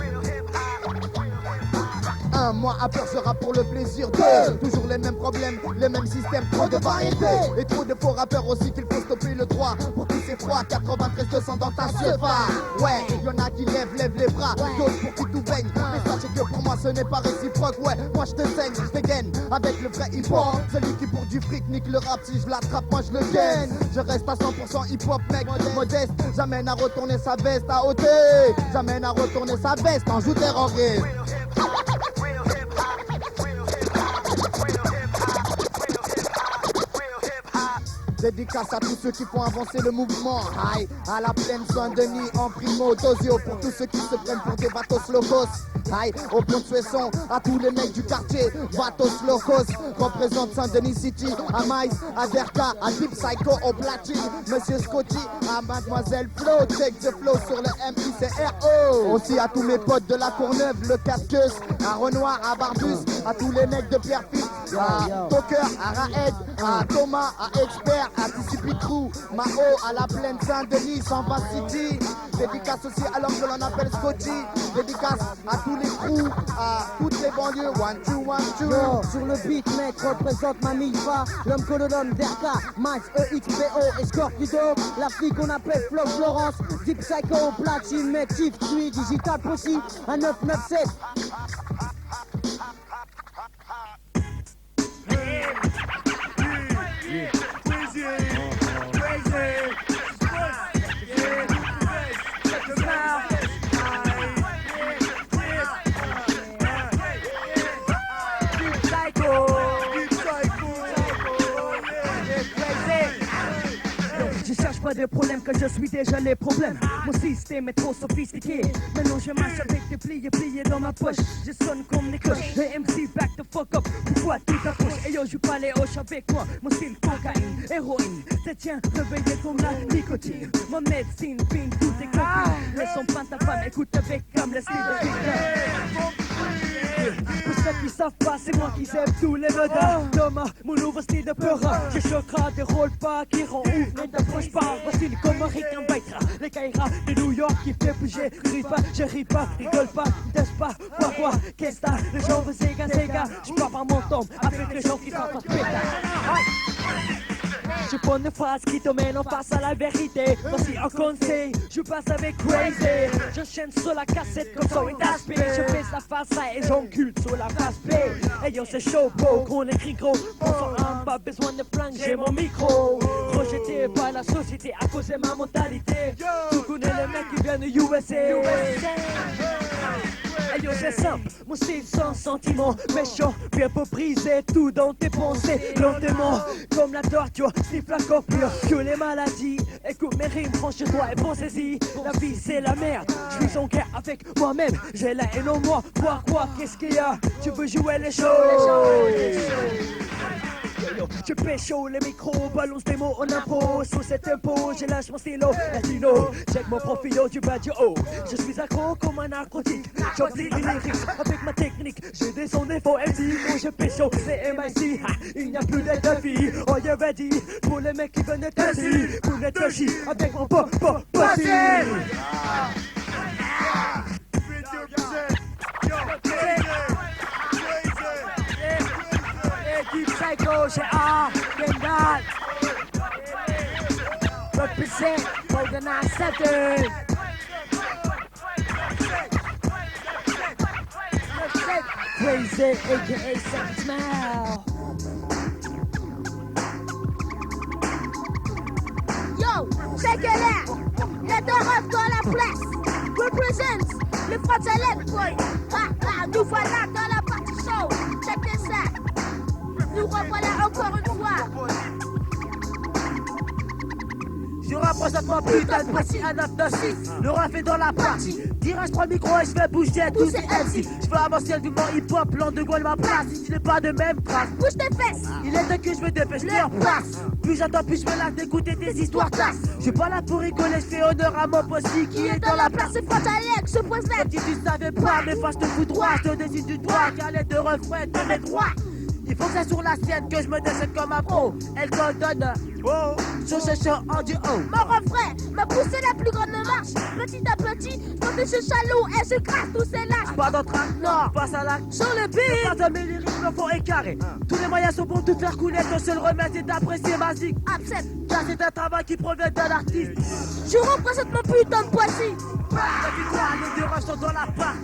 Un mois à peur, je rappe pour le plaisir. Deux, toujours les mêmes problèmes, les mêmes systèmes, trop de variété et trop de faux rappeurs aussi qu'il faut stopper le droit. Pour tous ces froids, 93 200 dans ta CFA. Ouais, y'en a qui lèvent les bras, d'autres pour qui tout baigne. Mais sachez que pour moi ce n'est pas réciproque. Ouais, moi je te saigne, je dégaine avec le vrai hip-hop. Celui qui pour du fric nique le rap, si je l'attrape, moi je le gagne. Je reste à 100% hip-hop, mec, modeste. J'amène à retourner sa veste à ôter. J'amène à retourner sa veste en joue terroriste. Dédicace à tous ceux qui font avancer le mouvement. Aïe, à la plaine Saint-Denis, en primo dosio. Pour tous ceux qui se prennent pour des vatos locos. Aïe, au pont de Suesson, à tous les mecs du quartier. Vatos locos, représente Saint-Denis City. À Maïs, à Derka, à Deep Psycho, au platine. Monsieur Scotty, à Mademoiselle Flo. Check the flow sur le MICRO. Aussi à tous mes potes de la Courneuve, le Casqueuse. À Renoir, à Barbus, à tous les mecs de Pierrefitte. À Toker, à Raed, à Thomas, à Expert. À Tissipitrou, Mao, à la plaine Saint-Denis, Samba City. Dédicace aussi à l'homme que l'on appelle Scotty. Dédicace à tous les crews, à toutes les banlieues. 1, 2, 1, 2. Yo, sur le beat, mec, représente ma milfa. L'homme que l'on nomme Derka, Max, EXBO et Scorpido. La fille qu'on appelle Flo Florence. Deep Psycho, Platine, mec, Chief, Tui, Digital Pussy, à 997. Je cherche pas de problème que je suis déjà les problèmes. Mon système est trop sophistiqué. Maintenant je marche avec des pliés dans ma poche. Je sonne comme les cloches. Les MC back the fuck up. Pourquoi tu t'approches? Et yo, je pas les hoches avec moi. Mon style cocaïne, héroïne. Te tiens réveillé comme la nicotine. Ma médecine, ping, tout est copines. Laisse pas ta femme, écoute avec comme le style de Victor. Pour ceux qui savent pas, c'est moi qui aime tous les modas. Thomas, mon nouveau style de peura. Je choquera des rôles pas qui rend ouf. Ne t'approche pas, voici comme un ricain baitera. Les Kaira de New York qui fait bouger. Je ris pas, rigole pas, teste pas. Quoi, qu'est-ce que t'as? Les gens veulent Sega. Je pars par mon tombe avec les gens qui sont en pétard. Je prends une phrase qui te mène en face à la vérité. Voici un conseil, je passe avec Crazy. J'enchaîne sur la cassette comme ça et d'aspect. Je baisse la face A et j'encule sur la face B. Hey yo, c'est chaud, bro, qu'on écrit gros. Pour son pas besoin de flingue, j'ai mon micro. Rejeté par la société à cause de ma mentalité. Tu connais les mecs qui viennent de USA. Hey yo, c'est simple, mon style sans sentiment. Méchant, bien pour briser tout dans tes pensées. Lentement, comme la torture, siffle encore pire que les maladies. Écoute mes rimes, franchis-toi et pensez-y. La vie c'est la merde, je suis en guerre avec moi-même. J'ai la haine en moi, quoi, qu'est-ce qu'il y a? Tu veux jouer les shows? Je pécho les micros, balance des mots en impro. Sous cet tempo, je lâche mon stylo latino. Check mon profil du bas du haut. Je suis accro comme un narcotique. J'obtine les lyrics avec ma technique. J'ai des sons des faux MC. Quand je pécho les MIC, il n'y a plus d'aide de vie. Oh you ready? Pour les mecs qui veulent être assis. Pour les touchy avec mon posse. Deep Psycho, j'ai Kendall. Represent for the 9-7. crazy, aka Savage Mouth. Yo, check it out. Let the ref dans la place. Represents le Frontalette boy. Nous voilà dans la partie show. Check ça. Nous revoilà encore une fois. Je représente mon putain de précis à 996. Le ref est dans la partie. Direct, je prends le micro et je fais bouger tous ces MC. Je veux avancer du monde hip-hop, l'an de Gaulle ma place. Si tu n'es pas de même trace, bouge tes fesses. Il est temps que je me dépêche, leur place. Plus j'entends, plus je me lasse d'écouter des histoires tasses. Je suis pas là pour rigoler, je fais honneur à mon possi qui est dans la place. C'est Frontalette, je pose là. Si tu savais pas, mais fois je te fous droit, je te décide du doigt. Car les deux refrains de mes droits. Il faut que c'est sur la sienne que je me décide comme un pro. Elle te donne sur ce show en duo. Mon refrain m'a poussé la plus grande marche. Petit à petit, quand je suis chalou et je crasse tous ces lâches. Pas d'entrain, non, passe à l'acte. Sur le beat, pas de mes lyriques, le fond est carré. Tous les moyens sont pour tout faire couler. Ton seul remède c'est d'apprécier ma zik. Absent, car c'est un travail qui provient d'un artiste. Je représente mon putain de Poissy. Depuis toi, les deux rushs sont dans la partie.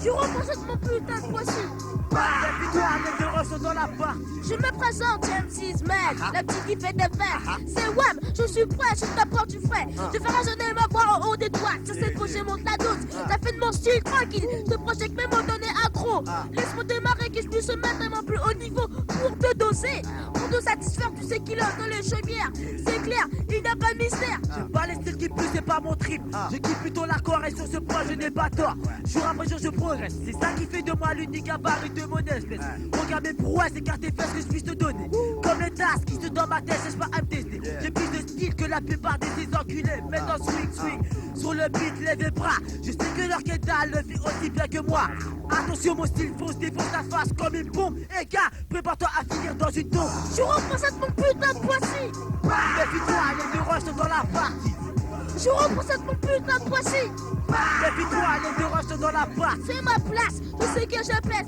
Je représente mon putain de Poissy. Depuis toi, les deux rushs sont dans la partie. Je me présente, M6 man, la petite qui fait des verres. C'est Wham, je suis prêt, je t'apporte du frais. Je fais résonner ma voix en haut des doigts. Je sais que je monte la dose. Ça fait de mon style tranquille. Ce projet que mes mots donné accro. Laisse-moi démarrer que je puisse mettre à mon plus haut niveau pour te doser. Pour te satisfaire, tu sais qu'il a dans les chaumières. C'est clair, il n'y a pas de mystère. J'ai pas les styles qui puent, c'est pas mon trip. Je kiffe plutôt l'accord et sur ce point je n'ai pas tort. Jour après jour je progresse. C'est ça qui fait de moi l'unique gabarit de mon espèce. Regarde mes prouesses, écarte tes fesses que je puisse te donner. Comme les tasses qui se dans ma tête, cherche pas à me tester. J'ai plus de style que la plupart des enculés. Maintenant swing, sur le beat, lève les bras. Je sais que leur Kendall le fait aussi bien que moi. Attention, mon style fausse, défonce ta face comme une bombe. Et gars, prépare-toi à finir dans une tombe. Je représente mon putain de Poissy. Méfie-toi, les deux rushs sont dans la partie. Je représente mon putain de Poissy. Méfie-toi, les deux rushs sont dans la partie. C'est ma place, je sais que je pèse.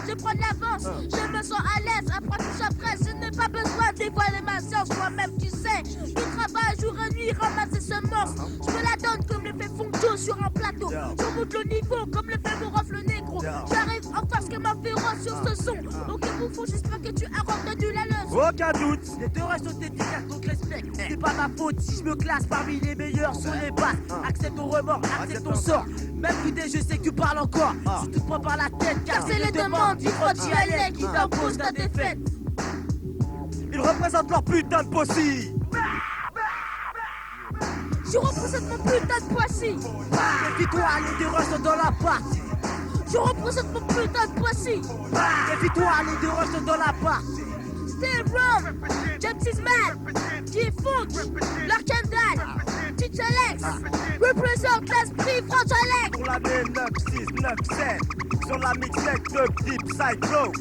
Je prends de l'avance, je me sens à l'aise. Après tout ça presse, je n'ai pas besoin de dévoiler ma science. Moi-même, tu sais, je travaille jour et nuit, ramasser ce monstre. Je me la donne comme le fait Foncho sur un plateau. Je monte le niveau comme le fait mon ref le négro. J'arrive en face comme un féroce sur ce son. Ok, bouffon, j'espère que tu as retenu la leçon. Aucun doute, les deux restes sont efficaces, donc respect. C'est pas ma faute si je me classe parmi les meilleurs sur les basses. Accepte ton remords, accepte ton sort. Même l'idée, je sais que tu parles encore. Si tu te prends par la tête, car c'est les demandes du Frontalette qui t'imposent ta défaite. Ils représentent leur putain de Poissy. Je représente mon putain de Poissy. Méfie-toi, les deux rushs sont dans la partie. Je représente mon putain de Poissy. Méfie-toi, les deux rushs sont dans la partie. Still wrong, James Man, G-Funk, Lord Kendall, Teacher Lex, représente l'esprit Frontalette. Pour l'année 9697, sur la mixtape de Deep Psycho.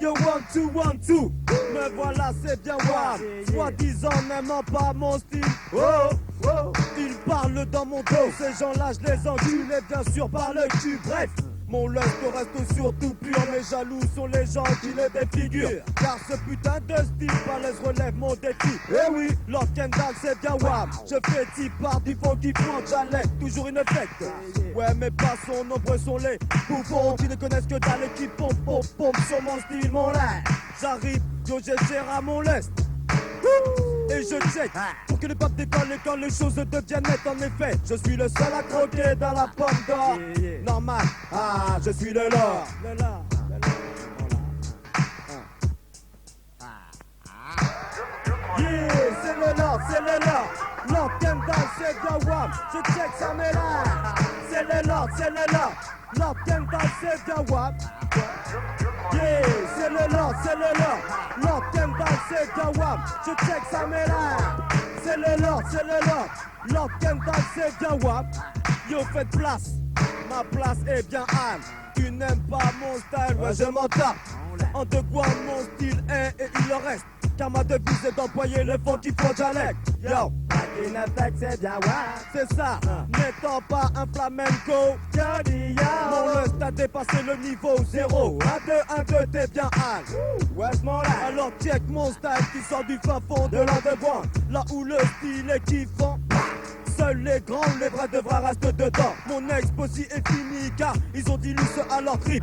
Yo, 1, 2, me voilà, c'est bien Wham. Soi-disant n'aimant pas mon style. Ils parlent dans mon dos, ces gens-là je les encule et bien sûr par le cul. Bref, mon lust reste surtout pur. Mes jaloux sont les gens qui les défigurent. Car ce putain de style balèze relève mon défi. Eh oui, Lord Kendall c'est bien Wham. Je fais type par du fond qui prend j'allais, toujours une effect. Ouais mais passons, nombreux sont les bouffons qui ne connaissent que dalle et qui pompe sur mon style, mon lait. J'arrive, yo j'ai à mon lest. Et je check pour que le pape décolle et quand les choses deviennent nettes. En effet, je suis le seul à croquer dans la pomme d'or. Normal, je suis le lord. Yeah, c'est le lord. Lord Kendall, c'est bien Wham. Je check ça met là. C'est le lord. Lord Kendall, c'est bien Wham. Yeah, c'est le lord. Lord Kendall, c'est bien Wham. Je check ça met là. C'est le lord. Lord Kendall, c'est bien Wham. Yo, faites place. Ma place est bien Anne. Tu n'aimes pas mon style, ouais je m'en tape. En de quoi mon style est et il le reste. car ma devise est d'employer le funky faux dialecte. Yo, in effect, c'est bien ouais, c'est ça. N'étant pas un flamenco, mon le stade dépassé le niveau 0. 1, 2, 1, 2, t'es bien hal. Where's mon life? Alors check mon style qui sort du fin fond de l'underground. Là où le style est kiffant. Seuls les grands, les vrais devraient rester dedans. Mon exposé est fini car ils ont dilu ce à leur trip.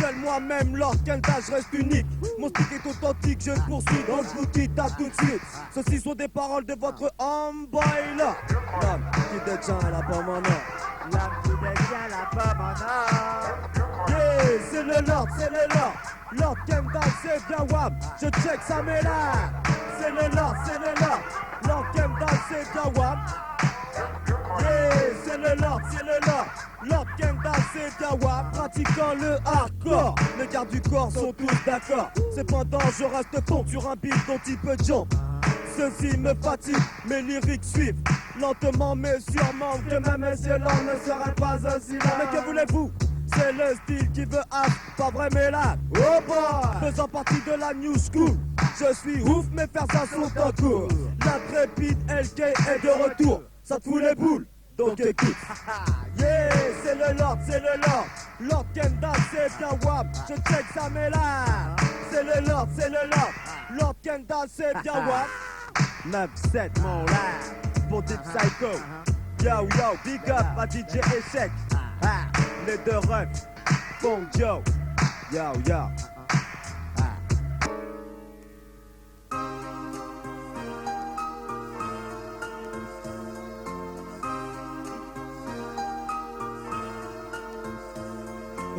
Seul moi-même, leur quintage reste unique. Mon stick est authentique, je poursuis, donc je vous dis à tout de suite. Ceci sont des paroles de votre homeboy là. L'homme qui détient la pomme en or. L'homme qui détient la pomme en or. Yeah, c'est le Lord, c'est le Lord. Lord Kendall, c'est bien wam. Je check ça, mais là. C'est le Lord, c'est le Lord. Lord Kendall, c'est bien wam. Yeah, c'est le Lord, c'est le Lord. Lord Kendall, c'est Dawa, pratiquant le hardcore. Les gardes du corps sont tous d'accord. Cependant, je reste con sur un beat dont il peut jump. Ceci me fatigue, mes lyriques suivent lentement mais sûrement. Que même si l'on ne serait pas aussi là. Mais que voulez-vous? C'est le style qui veut être pas vrai mélade. Oh boy! Faisant partie de la new school. Je suis ouf, mes fers ça sont en cours. L'intrépide LK est de retour. Ça te fout les boules, donc écoute. Yeah, c'est le Lord, c'est le Lord. Lord Kendall, c'est bien wam. Je check ça mais là. C'est le Lord, c'est le Lord. Lord Kendall, c'est bien wam. 9-7 mon live pour Deep Psycho. Yo yo, big up à DJ Échec. Les deux refs, Bon Joe. Yo yo.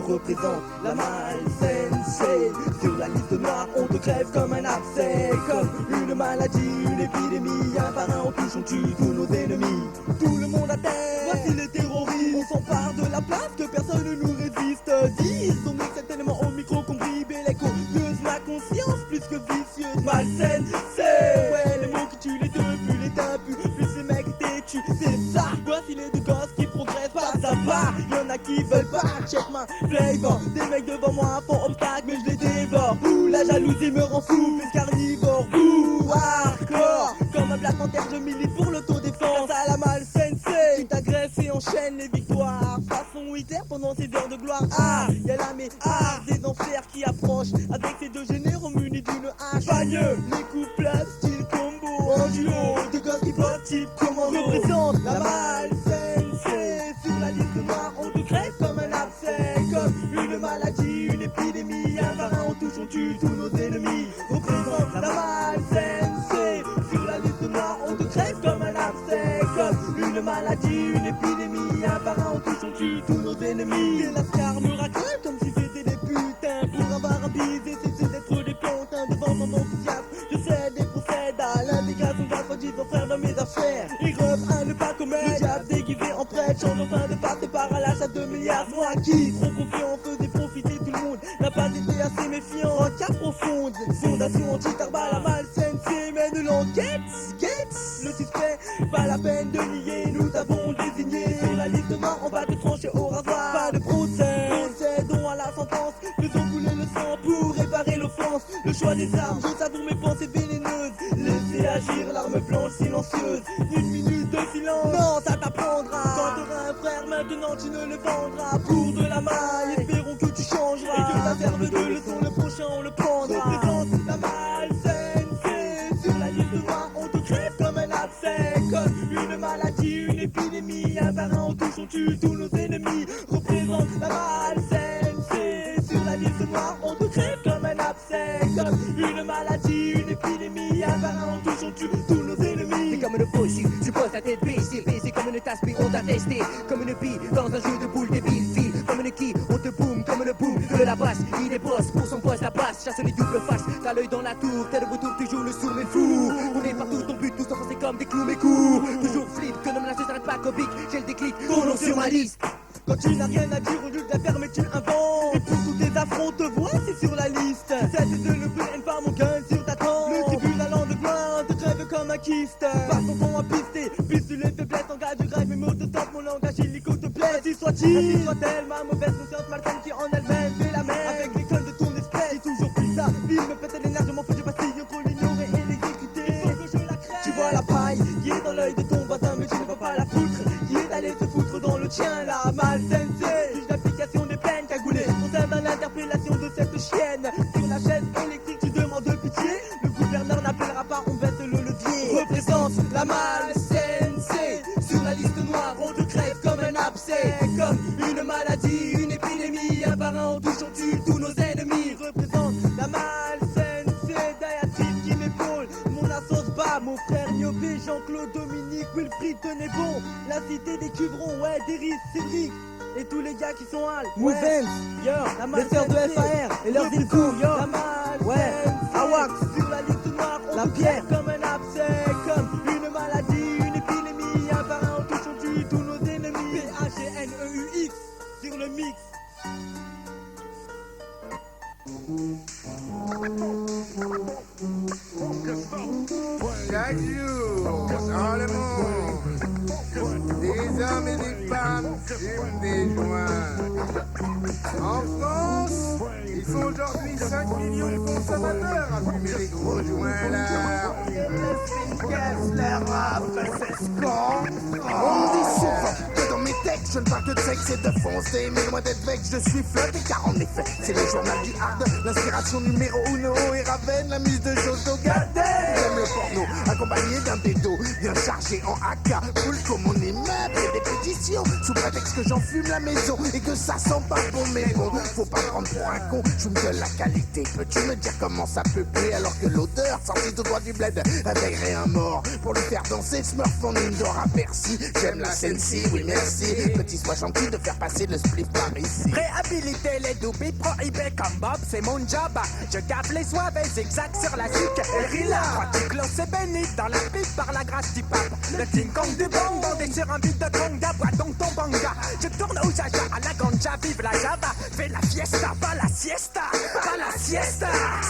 Représente la malsensei. Sur la liste noire, on te crève comme un abcès. Comme une maladie, une épidémie. Un par un, on touche, on tue tous nos ennemis. Tout le monde à terre, voici les terroristes. On s'empare de la place, que personne ne nous résiste. Disent, on est certainement au micro qu'on bribe et l'écho. Gueuse ma conscience, plus que vicieuse. Malsensei. Ouais, les mots qui tuent les deux, plus les tapus, plus les mecs têtus. C'est ça, voici les deux gosses qui progressent pas à pas. Y'en a qui veulent pas, check ma flavor. Des mecs devant moi font obstacle mais je les dévore. Ouh, la jalousie me rend fou, plus carnivore. Ouh, hardcore. Comme un Black Panther je milite pour l'autodéfense. Face à la malsensei, tu t'agresses et enchaînes les victoires. Façon Hitler pendant ces heures de gloire. Ah, y'a la méhare des enfers qui approchent. Avec ces deux généraux munis d'une hache. Bagneux, les couplats style combo. En duo, deux gosses qui votent type commando. Représente la malsensei. Sur la liste noire on te crève comme un abcès. Comme une maladie, une épidémie. Un par un on touche, on tue tous nos ennemis. Représente la malsensei. Sur la liste noire on te crève comme un abcès. Comme une maladie, une épidémie. Un par un on touche, on tue tous nos ennemis. Et la scar me racole comme si c'était des putains. Pour avoir un bise et cesser d'être des pantins. Devant mon enthousiasme, je cède et procède à l'intégration de la foi disant frère dans mes affaires. Et rêve à ne pas commettre. Le diable déguisé en prêtre, change enfin de part et part à l'achat de milliards. Moi qui, trop confiant, faisait profiter tout le monde. N'a pas été assez méfiant, en cas profonde. Fondation anti-tarba, la malsensei mène l'enquête. Le suspect, pas la peine de nier. Nous avons désigné sur la liste noire, on va te trancher au rasoir. Pas de procès, procédons à la sentence. Faisons couler le sang pour réparer l'offense. Le choix des armes, je savoure mes pensées vénéneuses. Laissez agir l'arme blanche silencieuse. Une minute de silence, non ça t'apprendra. Quand t'auras un frère maintenant tu ne le vendras. Pour de la maille, espérons que tu changeras. Et que ça serve de leçon, le prochain on le prendra. Représente la malsensei. Sur la liste noire on te crève comme un abcès. Comme une maladie, une épidémie. Un par un on touche, on tue tous nos ennemis. Représente la malsensei. Sur la liste noire on te crève comme un abcès. Comme une maladie, une épidémie. Un par un on touche, on tue tous nos ennemis. T'es comme une fauchie, tu poses ta tête baissée. Baissée comme une tasse, puis on t'a testé. Comme une bille dans un jeu de boules débile. File comme une quille, on te boum comme le boom de la basse. Il est boss pour son poste à basse. Chasse les doubles faces, t'as l'œil dans la tour. T'es de retour, toujours le sourd mais fou. On est partout, ton but, tous enfoncés comme des clous mes coups. Toujours flip, que l'homme là je s'arrête pas comique. J'ai le déclic, ton nom sur ma liste. Quand tu n'as rien à dire, au lieu de la faire, mais tu inventes. Et pour tous tes affronts, te vois, c'est sur la liste. C'est de le plus par mon gun sur ta tempe. Le tribunal en de gloire te crève comme un kyste. Passe ton temps à pister, piste les faiblesses, engage de grève, mes mots te stoppent, mon langage illico te plaît. Ainsi soit-il, soit-elle, ma mauvaise conscience malsaine qui en elle-même fait la même. Avec l'école de ton espèce, c'est toujours plus ça. Ville me pète les nerfs, je m'en fous, je vacille entre l'ignoré Sur la chaîne électrique, tu demandes pitié. Le gouverneur n'appellera pas, on baisse le levier. Représente la malle CNC. Sur la liste noire, on te crève comme un abcès. Comme une maladie, une épidémie. Un par un, on touche, on tue tous nos ennemis. Représente la malle CNC. Dayatif qui m'épaule. Mon assos bas, mon frère Niobé, Jean-Claude, Dominique, Wilfried, tenez bon. La cité des Cuvrons, ouais, Deris, Cédric. Et tous les gars qui sont hal. Mouvement, yo, les sœurs de FAR et leurs ilcours, yo. La malle, Ouais, Awak, sur la liste noire, on La te pierre. traite comme un abcès, comme une maladie, une épidémie. Un par un, on touche, on tue tous nos ennemis. PHGNEUX sur le mix. Chaque jour, dans le monde, des hommes et des femmes fument des joints. En France, ils sont aujourd'hui 5 millions de consommateurs à fumer des gros joints là. On me dit souvent que dans mes textes, je ne parle que de sexe et de foncer. Mais loin d'être vexe, je suis flotté car en effet, c'est le journal du hard. L'inspiration numéro uno et Raven, la muse de Jojo Gardel. J'aime le porno, accompagné d'un bédo bien chargé en AK. Full comme mon immeuble et des pétitions. Sous prétexte que j'en fume la maison et que ça sent pas bon. Mais bon, faut pas prendre pour un con, je me de la qualité. Peux-tu me dire comment ça peut puer alors que l'odeur sortie tout droit du bled réveillerait un mort pour lui faire danser Smurf en indoor à Bercy. J'aime la Sensi, oui merci. Petit sois gentil de faire passer le spliff par ici. Réhabiliter les doubilles prohibés comme Bob, c'est mon job. Je capte les soives et zigzag sur la zic. Et Rila, Roticlos c'est béni dans la pipe par la grâce du pape. Le King Kong du bang, bandé sur un beat de conga, bois donc ton banga. Je tourne au jaja à la ganja, vive la java. Fais la fiesta, pas la siesta, pas la siesta.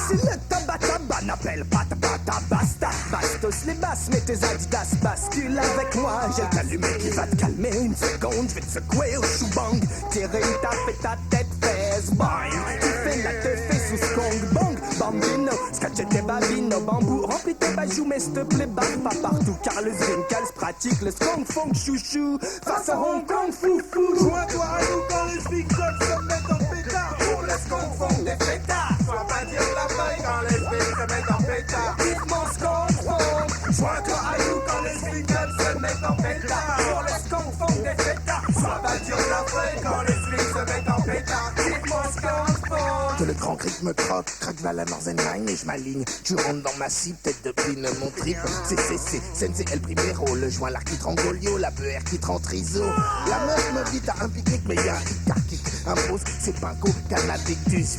Si le taba n'appelle pas taba basta. Bastos les basses, mets tes adidas, bascule avec moi. J'ai le calumet qui va te calmer une seconde. Je vais te secouer au chou-bang. Tirer une tape et ta tête fesse, bang. Tu fais la teuf sous skong, bang. Bambino, scratch tes babino, bambou. Remplis tes bajoux, mais s'il te plaît, barre pas partout. Car le Zwinkels pratique le skong funk chouchou. Face à Hong Kong, foufou. Joins-toi à nous quand les zigzags se mettent en pétard. Pour le skunk funk des fêtards. Sois pas dire la feuille quand les zwigs se mettent en pétard. Dites-moi skong funk. Joins-toi à nous quand les zwigs se mettent en pétard. Pour le skong funk des fêtards. Sois pas dire la feuille quand les zwigs se mettent en pétard. Dites-moi skong funk. Que le grand cric me croque, craque va la Northern et je m'aligne. Tu rentres dans ma cible, tête de pine, mon trip. CCC, Sensei El Primero, le joint l'arc qui trangolio, la BR qui triso. La meuf me dit t'as un pique-nique, mais y'a un hic qui impose, c'est Pinko, Cannabictus.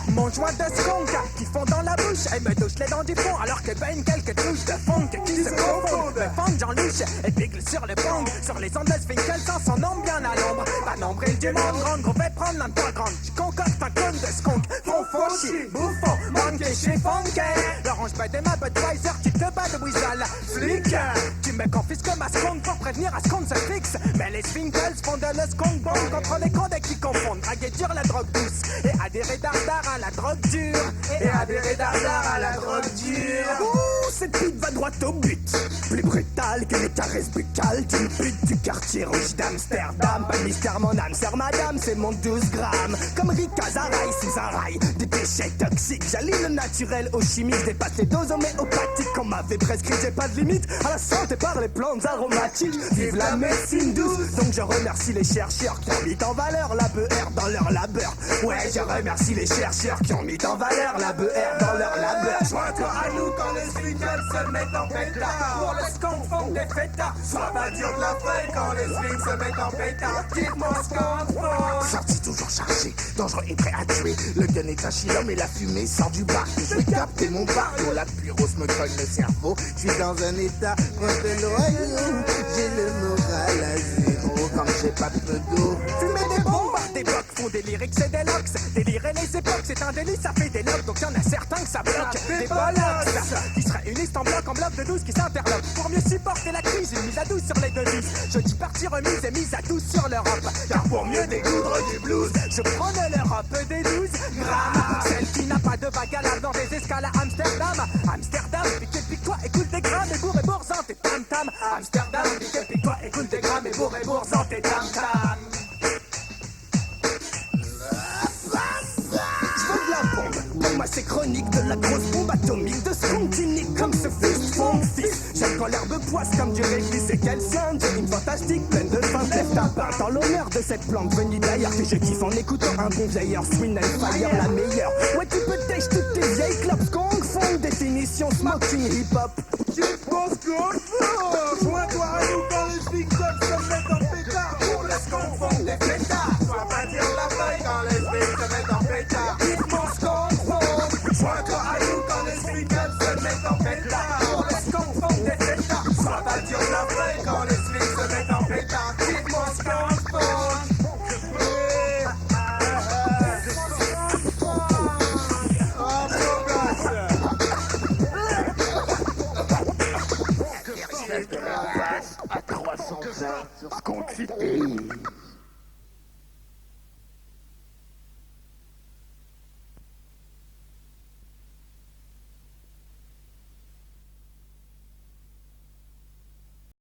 Mon joint de skunk qui fond dans la bouche et me douche les dents du fond alors que baigne quelques touches de funk qui se confondent. Le funk j'en louche et pigle sur le bang. Sur les ondes de Svinkel sans son nom bien à l'ombre. Pas nombril du monde, grande gros fait prendre l'un pas grande. Je concocte un cône de skunk. Faux chier, bouffon, manqué chez funky. L'orange bête et ma Budweiser qui te bat de brisal. Flic, tu me confisques ma skunk pour prévenir à skunk se fixe. Mais les Svinkels font de le skunk bomb contre les condés qui confondent. Draguer dur la drogue douce et adhérer dardard à la drogue dure. Et adhérer dardard à la drogue dure. Ouh, cette pute va droit au but. Plus brutale que les caresses buccales d'une pute du quartier rouge d'Amsterdam. Pas de mystère, mon âme sœur madame, c'est mon 12 grammes. Comme Rika Zaraï sous un rail de déchets toxiques. J'allie le naturel au chimique, dépasse les doses homéopathiques qu'on m'avait prescrit. J'ai pas de limite à la santé par les plantes aromatiques. Vive la médecine douce. Donc je remercie les chercheurs qui ont mis en valeur la BR dans leur labeur. Ouais, je remercie les chercheurs qui ont mis en valeur la BR dans leur labeur. Joins-toi à nous quand les zwigs se mettent en pétard. Pour le skunk funk des fêtards. Sois pas dire de la feuille quand les zwigs se mettent en pétard. Dites-moi skunk funk. Sorti toujours chargé, dangereux et prêt à tuer. Le gun est un chilhomme et la fumée sort du bar. Je vais capter mon barreau, la pluie rose me cogne le cerveau. Je suis dans un état proche de l'oreille. J'ai le moral à zéro quand j'ai pas peu d'eau. Fumer des bombes, des blocs font des lyrics et des locks. Délirer les époques, c'est un délit, ça fait des locks. Donc y'en a certains que ça bloque. Des bollocks qui se réunissent en bloc de 12 qui s'interloquent. Pour mieux supporter la crise, une mise à 12 sur les devises. Je dis partie remise et mise à 12 sur l'Europe. Car pour mieux découdre du blues, je prends de l'Europe des 12 grammes. Celle qui n'a pas de baccalauréat dans des escales à Amsterdam. Amsterdam, pique-toi, écoute des grammes et bourre et bourzant tes tam-tam. Amsterdam, pique-toi, écoute des grammes et bourre et bourzant tes tam-tam. Moi c'est chronique de la grosse bombe atomique, de ce compte unique comme ce fils, mon fils. J'aime quand l'herbe poisse comme du réglisse et qu'elle sonne. J'ai une fantastique pleine de fin, lève ta part dans l'honneur de cette plante venue d'ailleurs, que je kiffe en écoutant un bon vieilleur, Swing and Fire, la meilleure. Ouais, tu peux tèche toutes tes vieilles clopes, Kong Fong, définition smoking hip-hop. Tu penses qu'on fout? Joins-toi à nous quand les victimes se mettent en pétard. On laisse confondre des pétards. Sois pas dire la feuille quand les victimes se mettent en pétard. Tu penses qu'on fout? Joins-toi à nous quand les victimes se mettent en pétard. On laisse confondre des pétards. Sois pas dire la feuille quand les victimes se mettent en pétard. Tu penses qu'on fout? À 300 ans sur ce compte cité.